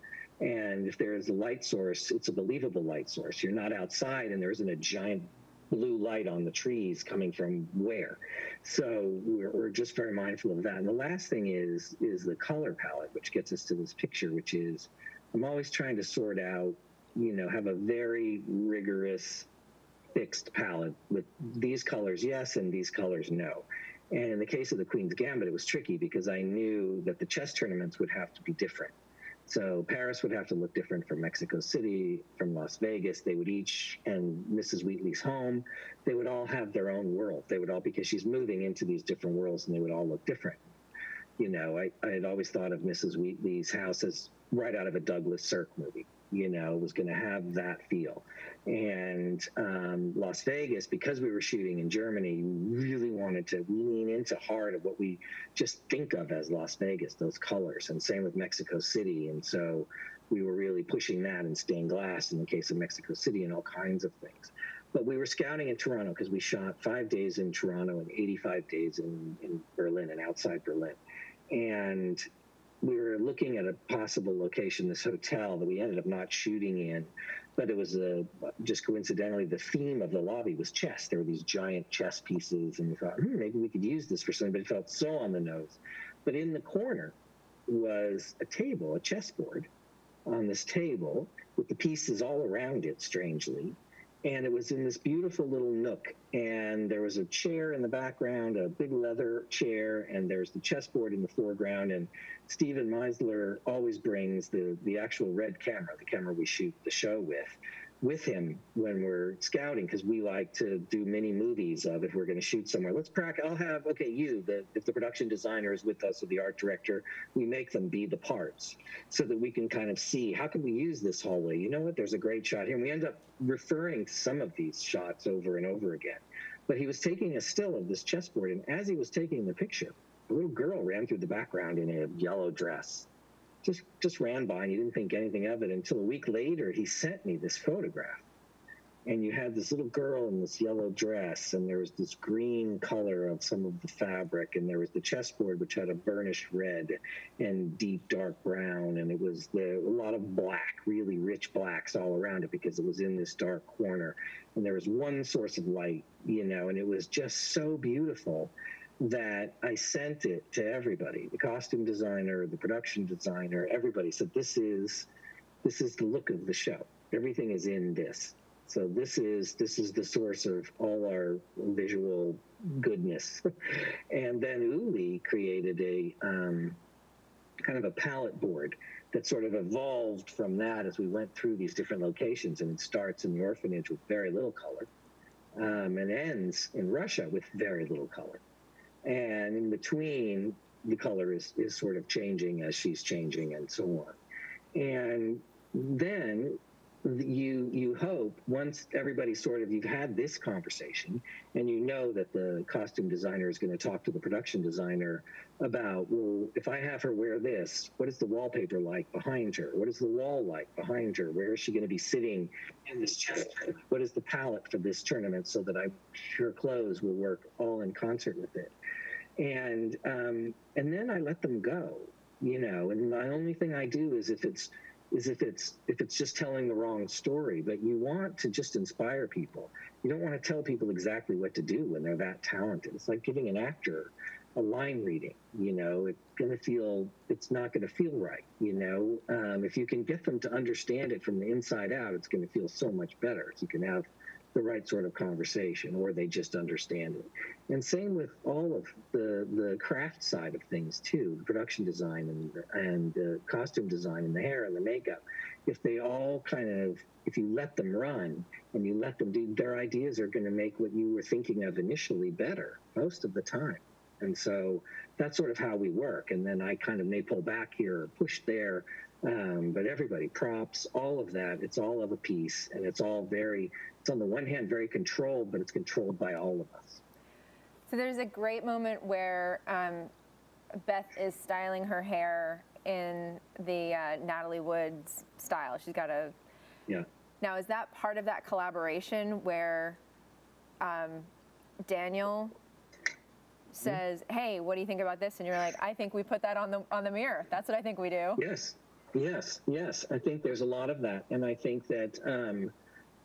And if there is a light source, it's a believable light source. You're not outside and there isn't a giant blue light on the trees coming from where. So we're just very mindful of that. And the last thing is the color palette, which gets us to this picture, which is, I'm always trying to sort out, have a very rigorous fixed palette with these colors yes and these colors no. And in the case of the Queen's Gambit, it was tricky because I knew that the chess tournaments would have to be different. So Paris would have to look different from Mexico City, from Las Vegas. They would each, and Mrs. Wheatley's home, they would all have their own world. They would all, because she's moving into these different worlds, and they would all look different. I had always thought of Mrs. Wheatley's house as right out of a Douglas Sirk movie. Was going to have that feel. And Las Vegas, because we were shooting in Germany, really wanted to lean into hard of what we just think of as Las Vegas, those colors, and same with Mexico City. And so we were really pushing that, and stained glass in the case of Mexico City, and all kinds of things. But we were scouting in Toronto because we shot 5 days in Toronto and 85 days in Berlin and outside Berlin. And we were looking at a possible location, this hotel that we ended up not shooting in, but it was just coincidentally, the theme of the lobby was chess. There were these giant chess pieces, and we thought, maybe we could use this for something, but it felt so on the nose. But in the corner was a table, a chessboard on this table with the pieces all around it, strangely. And it was in this beautiful little nook, and there was a chair in the background, a big leather chair, and there's the chessboard in the foreground. And Stephen Meisler always brings the actual red camera, the camera we shoot the show with, with him when we're scouting, because we like to do mini movies of, if we're going to shoot somewhere, let's practice. I'll have, okay, if the production designer is with us or the art director, we make them be the parts so that we can kind of see, how can we use this hallway? You know what, there's a great shot here. And we end up referring to some of these shots over and over again. But he was taking a still of this chessboard, and as he was taking the picture, a little girl ran through the background in a yellow dress. Just ran by, and he didn't think anything of it until a week later he sent me this photograph. And you had this little girl in this yellow dress, and there was this green color of some of the fabric, and there was the chessboard, which had a burnished red and deep dark brown, and it was a lot of black, really rich blacks all around it because it was in this dark corner. And there was one source of light, and it was just so beautiful that I sent it to everybody, the costume designer, the production designer, everybody said, this is the look of the show. Everything is in this. So this is the source of all our visual goodness. And then Uli created a kind of a palette board that sort of evolved from that as we went through these different locations. And it starts in the orphanage with very little color, and ends in Russia with very little color. And in between, the color is sort of changing as she's changing, and so on. And then you hope, once everybody you've had this conversation, and you know that the costume designer is going to talk to the production designer about, well, if I have her wear this, what is the wallpaper like behind her? What is the wall like behind her? Where is she going to be sitting in this chess tournament? What is the palette for this tournament, so that her clothes will work all in concert with it? And then I let them go, and the only thing I do is if it's just telling the wrong story. But you want to just inspire people. You don't want to tell people exactly what to do when they're that talented. It's like giving an actor a line reading. It's not going to feel right. If you can get them to understand it from the inside out, it's going to feel so much better. So you can have the right sort of conversation, or they just understand it. And same with all of the craft side of things too, the production design and the costume design and the hair and the makeup. If they all if you let them run and you let them do, their ideas are going to make what you were thinking of initially better most of the time. And so that's sort of how we work. And then I may pull back here or push there. But everybody, props, all of that, it's all of a piece, and it's on the one hand very controlled, but it's controlled by all of us. So there's a great moment where Beth is styling her hair in the Natalie Wood's style. She's got Yeah. Now, is that part of that collaboration where Daniel says, "Hey, what do you think about this?" And you're like, "I think we put that on the mirror. That's what I think we do." Yes. I think there's a lot of that, and I think that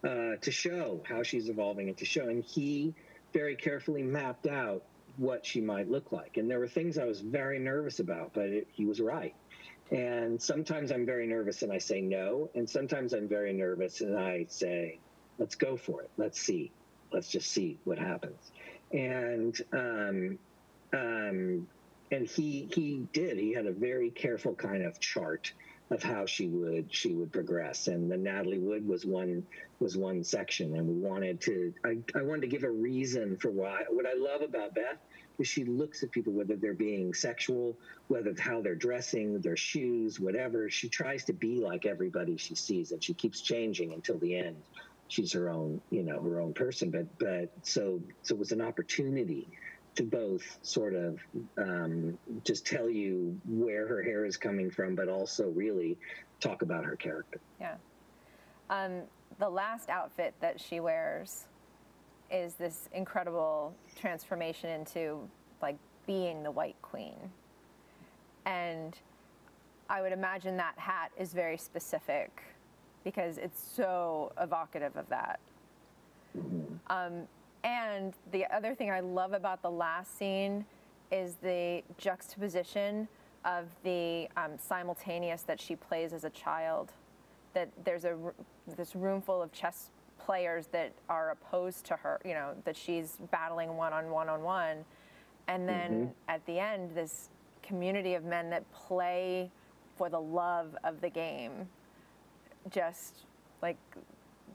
to show how she's evolving, and he very carefully mapped out what she might look like. And there were things I was very nervous about, but he was right. And sometimes I'm very nervous and I say no, and sometimes I'm very nervous and I say, let's go for it. Let's just see what happens. And he did. He had a very careful kind of chart of how she would progress. And the Natalie Wood was one section, and we wanted to. I wanted to give a reason for why. What I love about Beth is she looks at people, whether they're being sexual, whether how they're dressing, their shoes, whatever. She tries to be like everybody she sees, and she keeps changing until the end. She's her own person. But so it was an opportunity to both sort of just tell you where her hair is coming from, but also really talk about her character. Yeah. The last outfit that she wears is this incredible transformation into like being the White Queen. And I would imagine that hat is very specific because it's so evocative of that. Mm-hmm. And the other thing I love about the last scene is the juxtaposition of the simultaneous that she plays as a child. That there's this room full of chess players that are opposed to her, that she's battling one-on-one. And then at the end, this community of men that play for the love of the game. Just like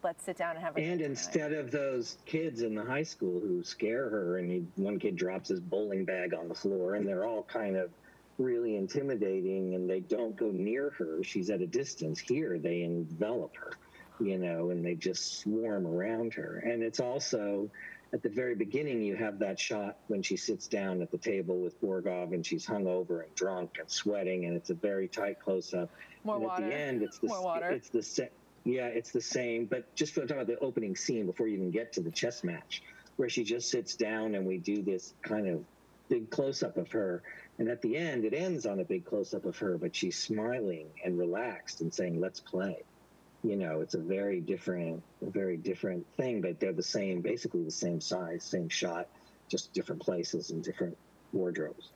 let's sit down and have a And good instead of those kids in the high school who scare her, and one kid drops his bowling bag on the floor, and they're all kind of really intimidating, and they don't go near her. She's at a distance. Here, they envelop her, and they just swarm around her. And it's also, at the very beginning, you have that shot when she sits down at the table with Borgov, and she's hungover and drunk and sweating, and it's a very tight close-up. More and water. At the end, it's More water. it's the same, but just for talking about the opening scene before you even get to the chess match, where she just sits down and we do this kind of big close-up of her. And at the end, it ends on a big close-up of her, but she's smiling and relaxed and saying, let's play. It's a very different thing, but they're basically the same size, same shot, just different places and different wardrobes.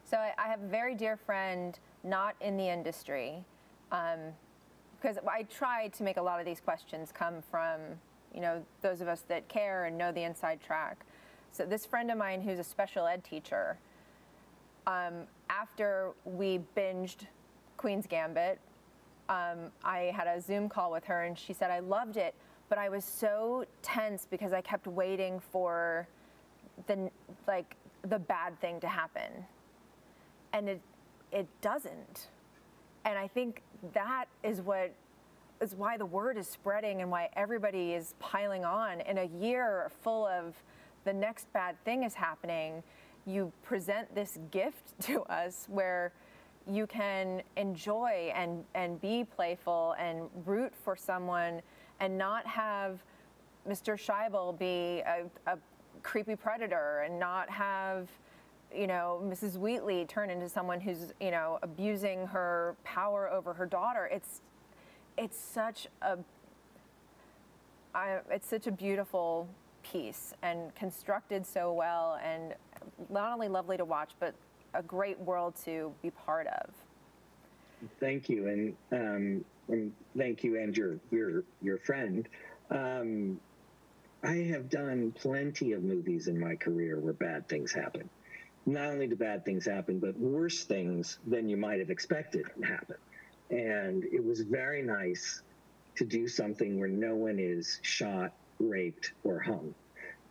So I have a very dear friend, not in the industry, because I try to make a lot of these questions come from, those of us that care and know the inside track. So this friend of mine who's a special ed teacher, after we binged Queen's Gambit, I had a Zoom call with her, and she said, I loved it, but I was so tense because I kept waiting for the bad thing to happen. And it doesn't. And I think that is why the word is spreading and why everybody is piling on. In a year full of the next bad thing is happening, you present this gift to us where you can enjoy and be playful and root for someone and not have Mr. Scheibel be a creepy predator and not have, Mrs. Wheatley turn into someone who's, abusing her power over her daughter. It's such a beautiful piece and constructed so well, and not only lovely to watch, but a great world to be part of. Thank you, and thank you, and your friend. I have done plenty of movies in my career where bad things happen. Not only do bad things happen, but worse things than you might have expected happen. And it was very nice to do something where no one is shot, raped, or hung.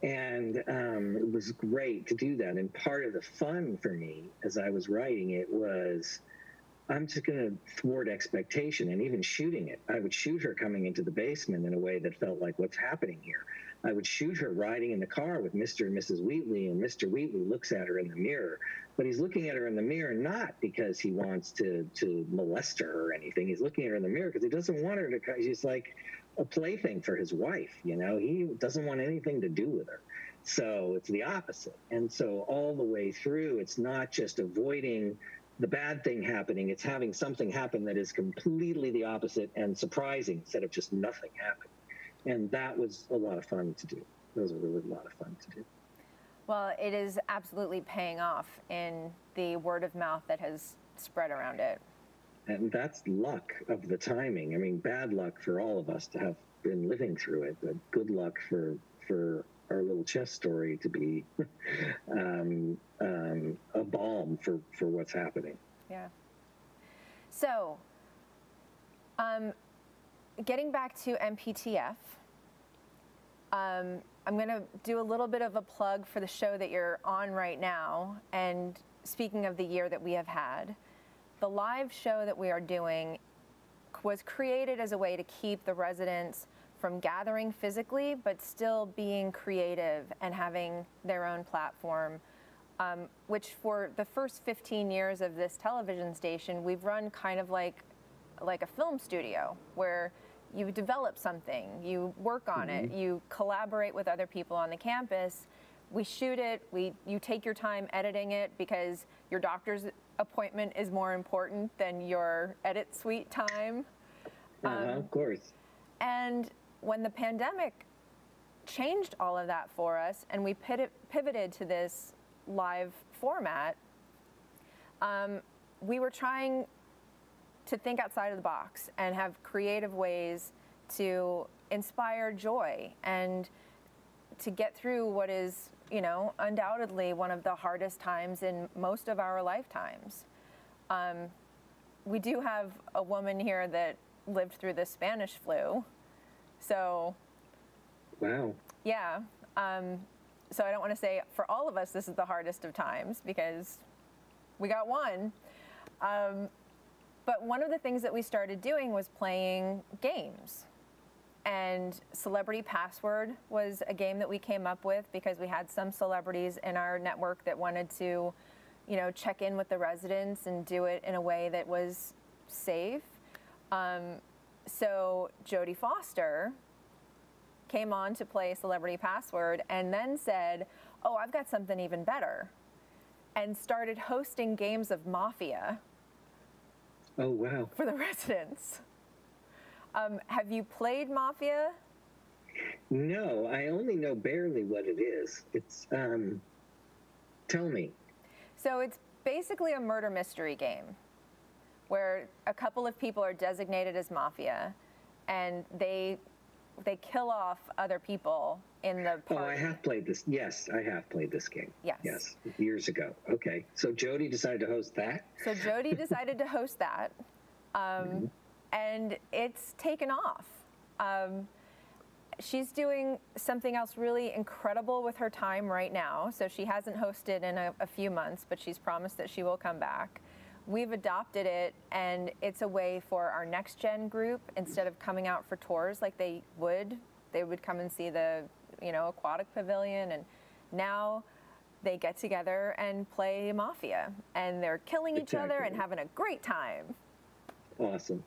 And it was great to do that. And part of the fun for me as I was writing it was, I'm just going to thwart expectation. And even shooting it, I would shoot her coming into the basement in a way that felt like, what's happening here? I would shoot her riding in the car with Mr. and Mrs. Wheatley, and Mr. Wheatley looks at her in the mirror. But he's looking at her in the mirror not because he wants to molest her or anything. He's looking at her in the mirror because he doesn't want her to, she's like a plaything for his wife, He doesn't want anything to do with her. So it's the opposite. And so all the way through, it's not just avoiding the bad thing happening, it's having something happen that is completely the opposite and surprising instead of just nothing happening. And that was a lot of fun to do. Those were really a lot of fun to do. Well, it is absolutely paying off in the word of mouth that has spread around it. And that's luck of the timing. I mean, bad luck for all of us to have been living through it, but good luck for our little chess story to be a balm for what's happening. Yeah. So, getting back to MPTF, I'm going to do a little bit of a plug for the show that you're on right now. And speaking of the year that we have had, the live show that we are doing was created as a way to keep the residents from gathering physically, but still being creative and having their own platform, which for the first 15 years of this television station, we've run kind of like a film studio where you develop something, you work on it, you collaborate with other people on the campus, we shoot it, you take your time editing it because your doctor's appointment is more important than your edit suite time. Of course. And when the pandemic changed all of that for us and we pivoted to this live format, we were trying to think outside of the box and have creative ways to inspire joy and to get through what is, undoubtedly one of the hardest times in most of our lifetimes. We do have a woman here that lived through the Spanish flu, So, wow. yeah. So I don't want to say for all of us this is the hardest of times because we got one. But one of the things that we started doing was playing games. And Celebrity Password was a game that we came up with because we had some celebrities in our network that wanted to, check in with the residents and do it in a way that was safe. So Jodie Foster came on to play Celebrity Password and then said, oh, I've got something even better, and started hosting games of Mafia. Oh, wow. For the residents. Have you played Mafia? No, I only know barely what it is. It's, tell me. So it's basically a murder mystery game where a couple of people are designated as Mafia and they kill off other people in the party. Oh, I have played this. Yes, I have played this game. Yes. Yes, years ago. Okay, so Jodie decided to host that? So Jodie decided to host that, and it's taken off. She's doing something else really incredible with her time right now. So she hasn't hosted in a few months, but she's promised that she will come back. We've adopted it, and it's a way for our next gen group, instead of coming out for tours like they would come and see the, aquatic pavilion, and now they get together and play Mafia, and they're killing each other and having a great time. Awesome.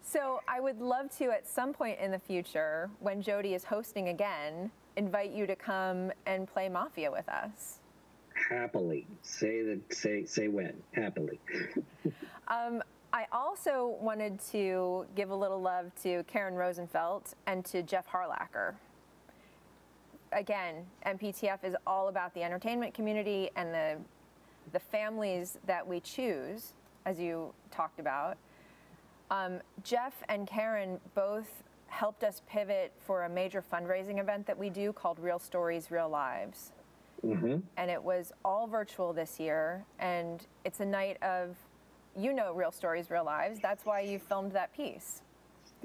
So I would love to, at some point in the future, when Jodie is hosting again, invite you to come and play Mafia with us. Happily. Say when. Happily. I also wanted to give a little love to Karen Rosenfeld and to Jeff Harlacher. Again, MPTF is all about the entertainment community and the families that we choose, as you talked about. Jeff and Karen both helped us pivot for a major fundraising event that we do called Real Stories, Real Lives. Mm-hmm. And it was all virtual this year, and it's a night of, Real Stories, Real Lives. That's why you filmed that piece.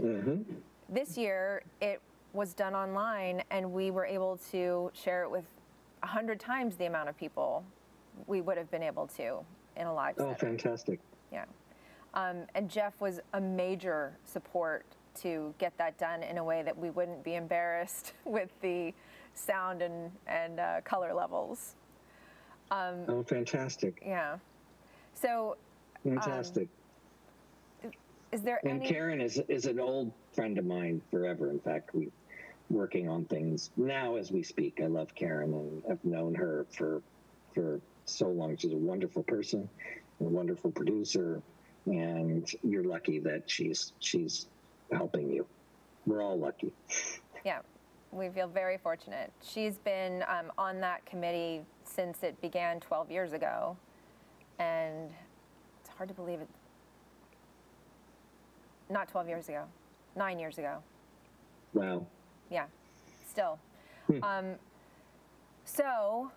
Mm-hmm. This year, it was done online, and we were able to share it with 100 times the amount of people we would have been able to in a live setting. Oh, fantastic. Yeah. And Jeff was a major support to get that done in a way that we wouldn't be embarrassed with the sound and color levels. Oh, fantastic. Yeah. So. Fantastic. Is there and any... Karen is an old friend of mine forever. In fact, we're working on things now as we speak. I love Karen, and I've known her for so long. She's a wonderful person, a wonderful producer, and you're lucky that she's helping you. We're all lucky. Yeah, we feel very fortunate. She's been on that committee since it began 12 years ago, and it's hard to believe it. Not 12 years ago, 9 years ago. Wow. Yeah, still. So,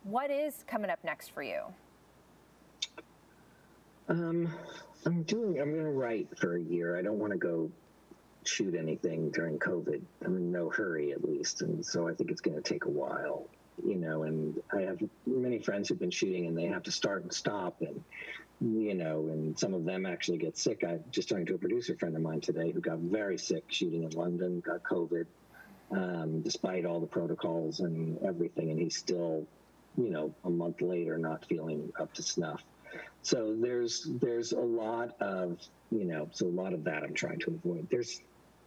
what is coming up next for you? I'm going to write for a year. I don't want to go shoot anything during COVID. I'm in no hurry, at least. And so I think it's going to take a while, and I have many friends who've been shooting and they have to start and stop, and and some of them actually get sick. I just talking to a producer friend of mine today who got very sick shooting in London, got COVID, despite all the protocols and everything, and he's still, a month later not feeling up to snuff. So there's a lot of, so a lot of that I'm trying to avoid.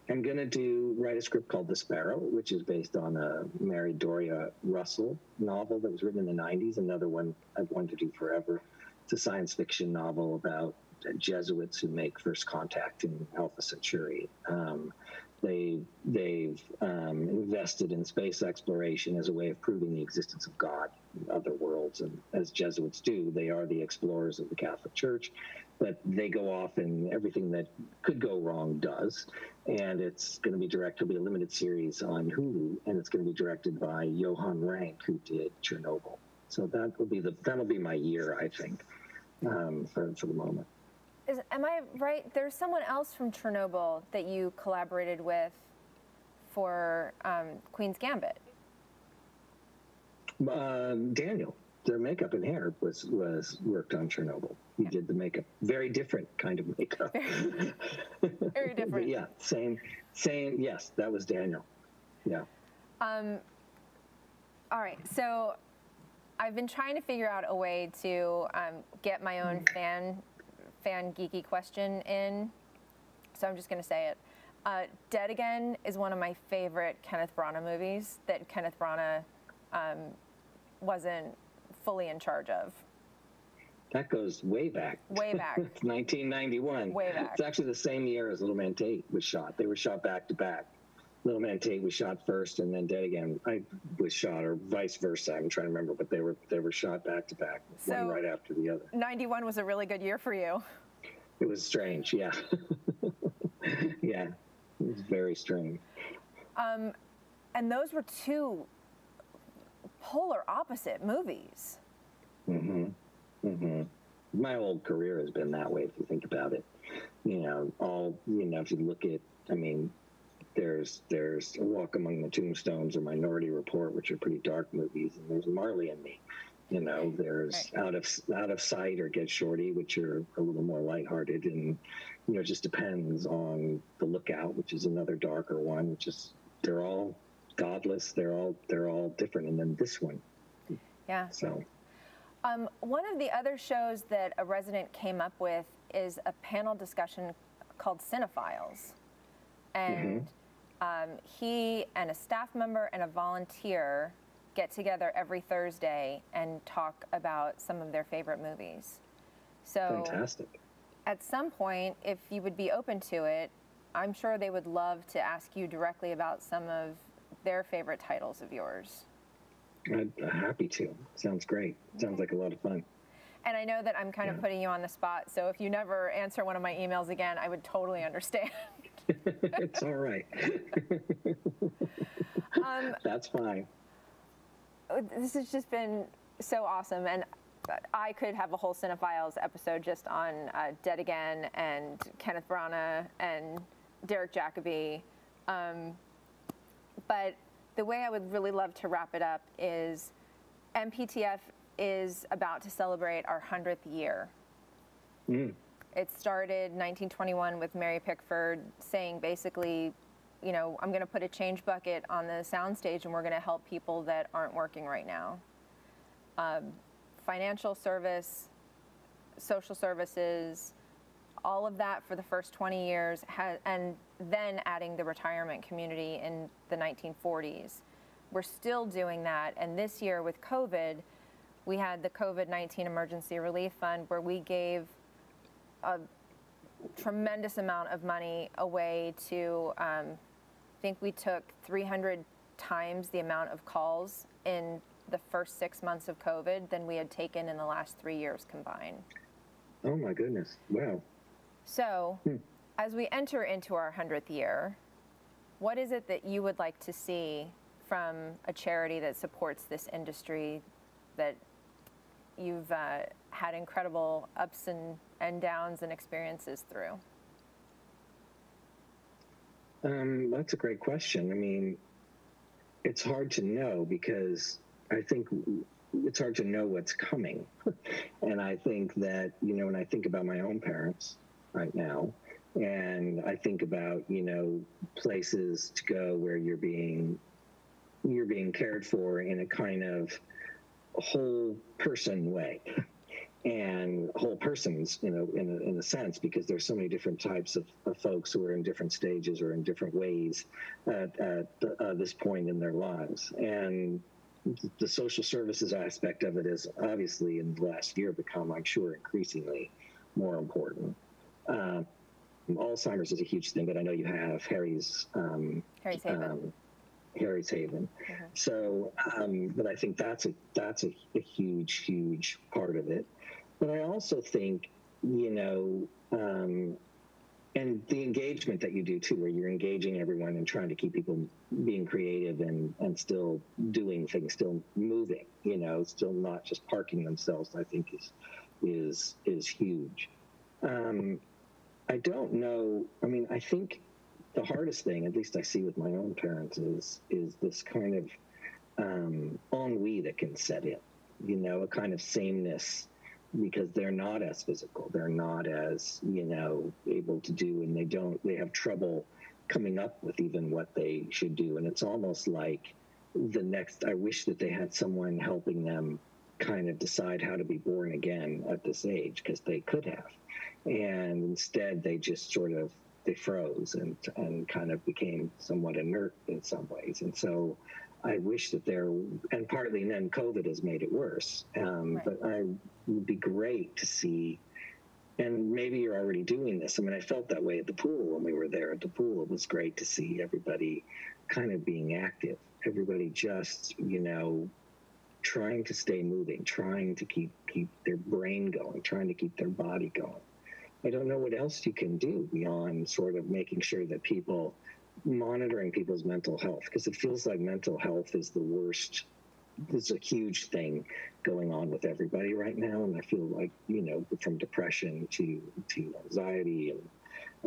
I'm going to write a script called The Sparrow, which is based on a Mary Doria Russell novel that was written in the 90s, another one I've wanted to do forever. It's a science fiction novel about Jesuits who make first contact in Alpha Centauri. They've invested in space exploration as a way of proving the existence of God in other worlds. And as Jesuits do, they are the explorers of the Catholic Church. But they go off and everything that could go wrong does. And it's going to be it'll be a limited series on Hulu, and it's going to be directed by Johan Rank, who did Chernobyl. So that'll be my year, I think, for the moment. Am I right? There's someone else from Chernobyl that you collaborated with for Queen's Gambit. Daniel, their makeup and hair was worked on Chernobyl. He did the makeup. Very different kind of makeup. Very different. But yeah, same. Yes, that was Daniel. Yeah. All right. So I've been trying to figure out a way to get my own fan geeky question in. So I'm just going to say it. Dead Again is one of my favorite Kenneth Branagh movies that Kenneth Branagh wasn't fully in charge of. That goes way back. Way back. It's 1991. Way back. It's actually the same year as Little Man Tate was shot. They were shot back to back. Little Man Tate was shot first, and then Dead Again was shot, or vice versa. I'm trying to remember, but they were shot back to back, one right after the other. 91 was a really good year for you. It was strange, yeah. Yeah, it was very strange. And those were two polar opposite movies. Mm-hmm. Mm-hmm. My whole career has been that way, if you think about it. If you look at, there's A Walk Among the Tombstones or Minority Report, which are pretty dark movies, and there's Marley and Me. There's right. Out of Sight or Get Shorty, which are a little more lighthearted, and it just depends on The Lookout, which is another darker one. Which is they're all godless. They're all different, and then this one. Yeah. So. One of the other shows that a resident came up with is a panel discussion called Cinephiles, and he and a staff member and a volunteer get together every Thursday and talk about some of their favorite movies. So fantastic. At some point, if you would be open to it, I'm sure they would love to ask you directly about some of their favorite titles of yours. I'm happy to. Sounds great. Sounds like a lot of fun. And I know that I'm kind of putting you on the spot, so if you never answer one of my emails again, I would totally understand. It's all right. That's fine. This has just been so awesome, and I could have a whole Cinephiles episode just on Dead Again and Kenneth Branagh and Derek Jacobi. But the way I would really love to wrap it up is MPTF is about to celebrate our 100th year. Mm. It started 1921 with Mary Pickford saying basically, I'm going to put a change bucket on the soundstage and we're going to help people that aren't working right now. Financial service, social services, all of that for the first 20 years, and then adding the retirement community in the 1940s. We're still doing that, and this year with COVID, we had the COVID-19 Emergency Relief Fund where we gave a tremendous amount of money away to, I think we took 300 times the amount of calls in the first 6 months of COVID than we had taken in the last 3 years combined. Oh my goodness, wow. So, as we enter into our 100th year, what is it that you would like to see from a charity that supports this industry that you've had incredible ups and downs and experiences through? That's a great question. It's hard to know because I think it's hard to know what's coming. And I think that, when I think about my own parents right now, and I think about, places to go where you're being cared for in a kind of whole person way, and whole persons, in a sense, because there's so many different types of folks who are in different stages or in different ways at this point in their lives. And the social services aspect of it is obviously in the last year become, I'm sure, increasingly more important. Alzheimer's is a huge thing, but I know you have Harry's Haven. Harry's Haven. Mm-hmm. So, but I think that's a huge part of it. But I also think, and the engagement that you do too, where you're engaging everyone and trying to keep people being creative and still doing things, still moving, still not just parking themselves, I think is huge. I don't know. I mean, I think the hardest thing, at least I see with my own parents, is this kind of ennui that can set in, you know, a kind of sameness, because they're not as physical, they're not as, you know, able to do, and they have trouble coming up with even what they should do. And it's almost like I wish that they had someone helping them kind of decide how to be born again at this age, because they could have. And instead they just they froze and kind of became somewhat inert in some ways. And so I wish that and partly then COVID has made it worse. Right. But it would be great to see, and maybe you're already doing this. I mean, I felt that way at the pool when we were there at the pool. It was great to see everybody kind of being active, everybody just, you know, trying to stay moving, trying to keep their brain going, trying to keep their body going. I don't know what else you can do beyond sort of making sure that monitoring people's mental health, because it feels like mental health is the worst. There's a huge thing going on with everybody right now, and I feel like, you know, from depression to anxiety, and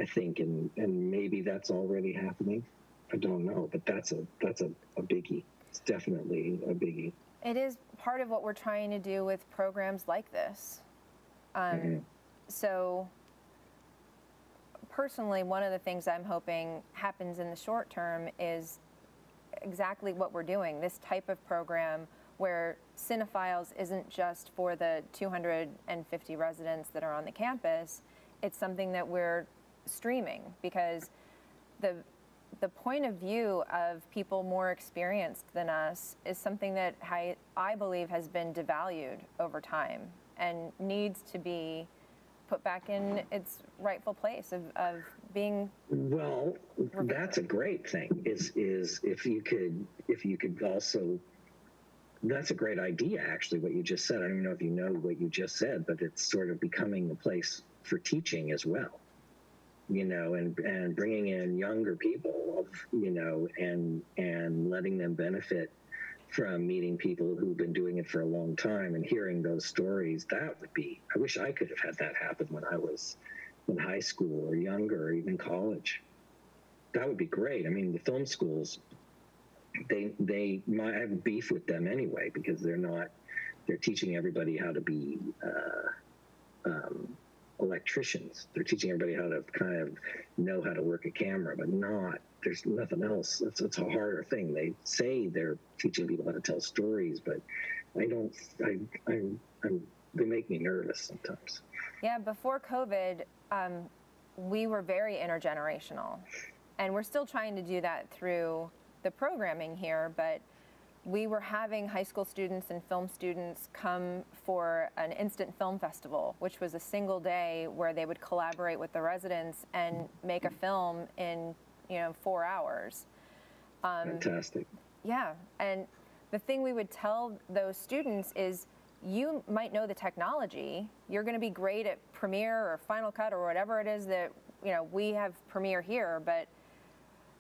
I think, and maybe that's already happening. I don't know, but that's a biggie. It's definitely a biggie. It is part of what we're trying to do with programs like this. So personally, one of the things I'm hoping happens in the short term is exactly what we're doing, this type of program where Cinephiles isn't just for the 250 residents that are on the campus. It's something that we're streaming, because the point of view of people more experienced than us is something that I believe has been devalued over time and needs to be put back in its rightful place of being. Well, that's a great thing. Is if you could also. That's a great idea, actually, what you just said. I don't even know if you know what you just said, but it's sort of becoming the place for teaching as well, you know, and bringing in younger people, you know, and letting them benefit from meeting people who've been doing it for a long time and hearing those stories. That would be, I wish I could have had that happen when I was in high school or younger, or even college. That would be great. I mean, the film schools, I have beef with them anyway, because they're teaching everybody how to be electricians. They're teaching everybody how to kind of know how to work a camera, but there's nothing else. It's a harder thing. They say they're teaching people how to tell stories, but they make me nervous sometimes. Yeah, before COVID, we were very intergenerational, and we're still trying to do that through the programming here, but we were having high school students and film students come for an instant film festival, which was a single day where they would collaborate with the residents and make a film in 4 hours. Fantastic. Yeah, and the thing we would tell those students is, you might know the technology, you're going to be great at Premiere or Final Cut or whatever it is that we have Premiere here, but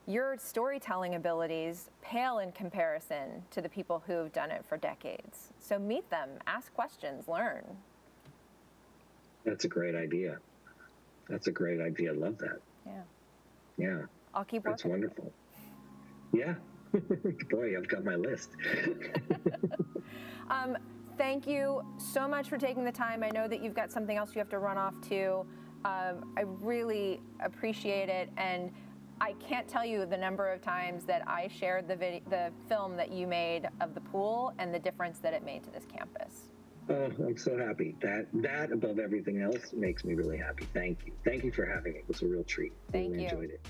your storytelling abilities pale in comparison to the people who've done it for decades. So meet them, ask questions, learn. That's a great idea. That's a great idea. I love that. Yeah. Yeah. I'll keep working. That's wonderful. Yeah. Boy, I've got my list. Thank you so much for taking the time. I know that you've got something else you have to run off to. I really appreciate it, and I can't tell you the number of times that I shared the film that you made of the pool and the difference that it made to this campus. Oh, I'm so happy. That above everything else makes me really happy. Thank you. Thank you for having me. It was a real treat. Thank you. Enjoyed it.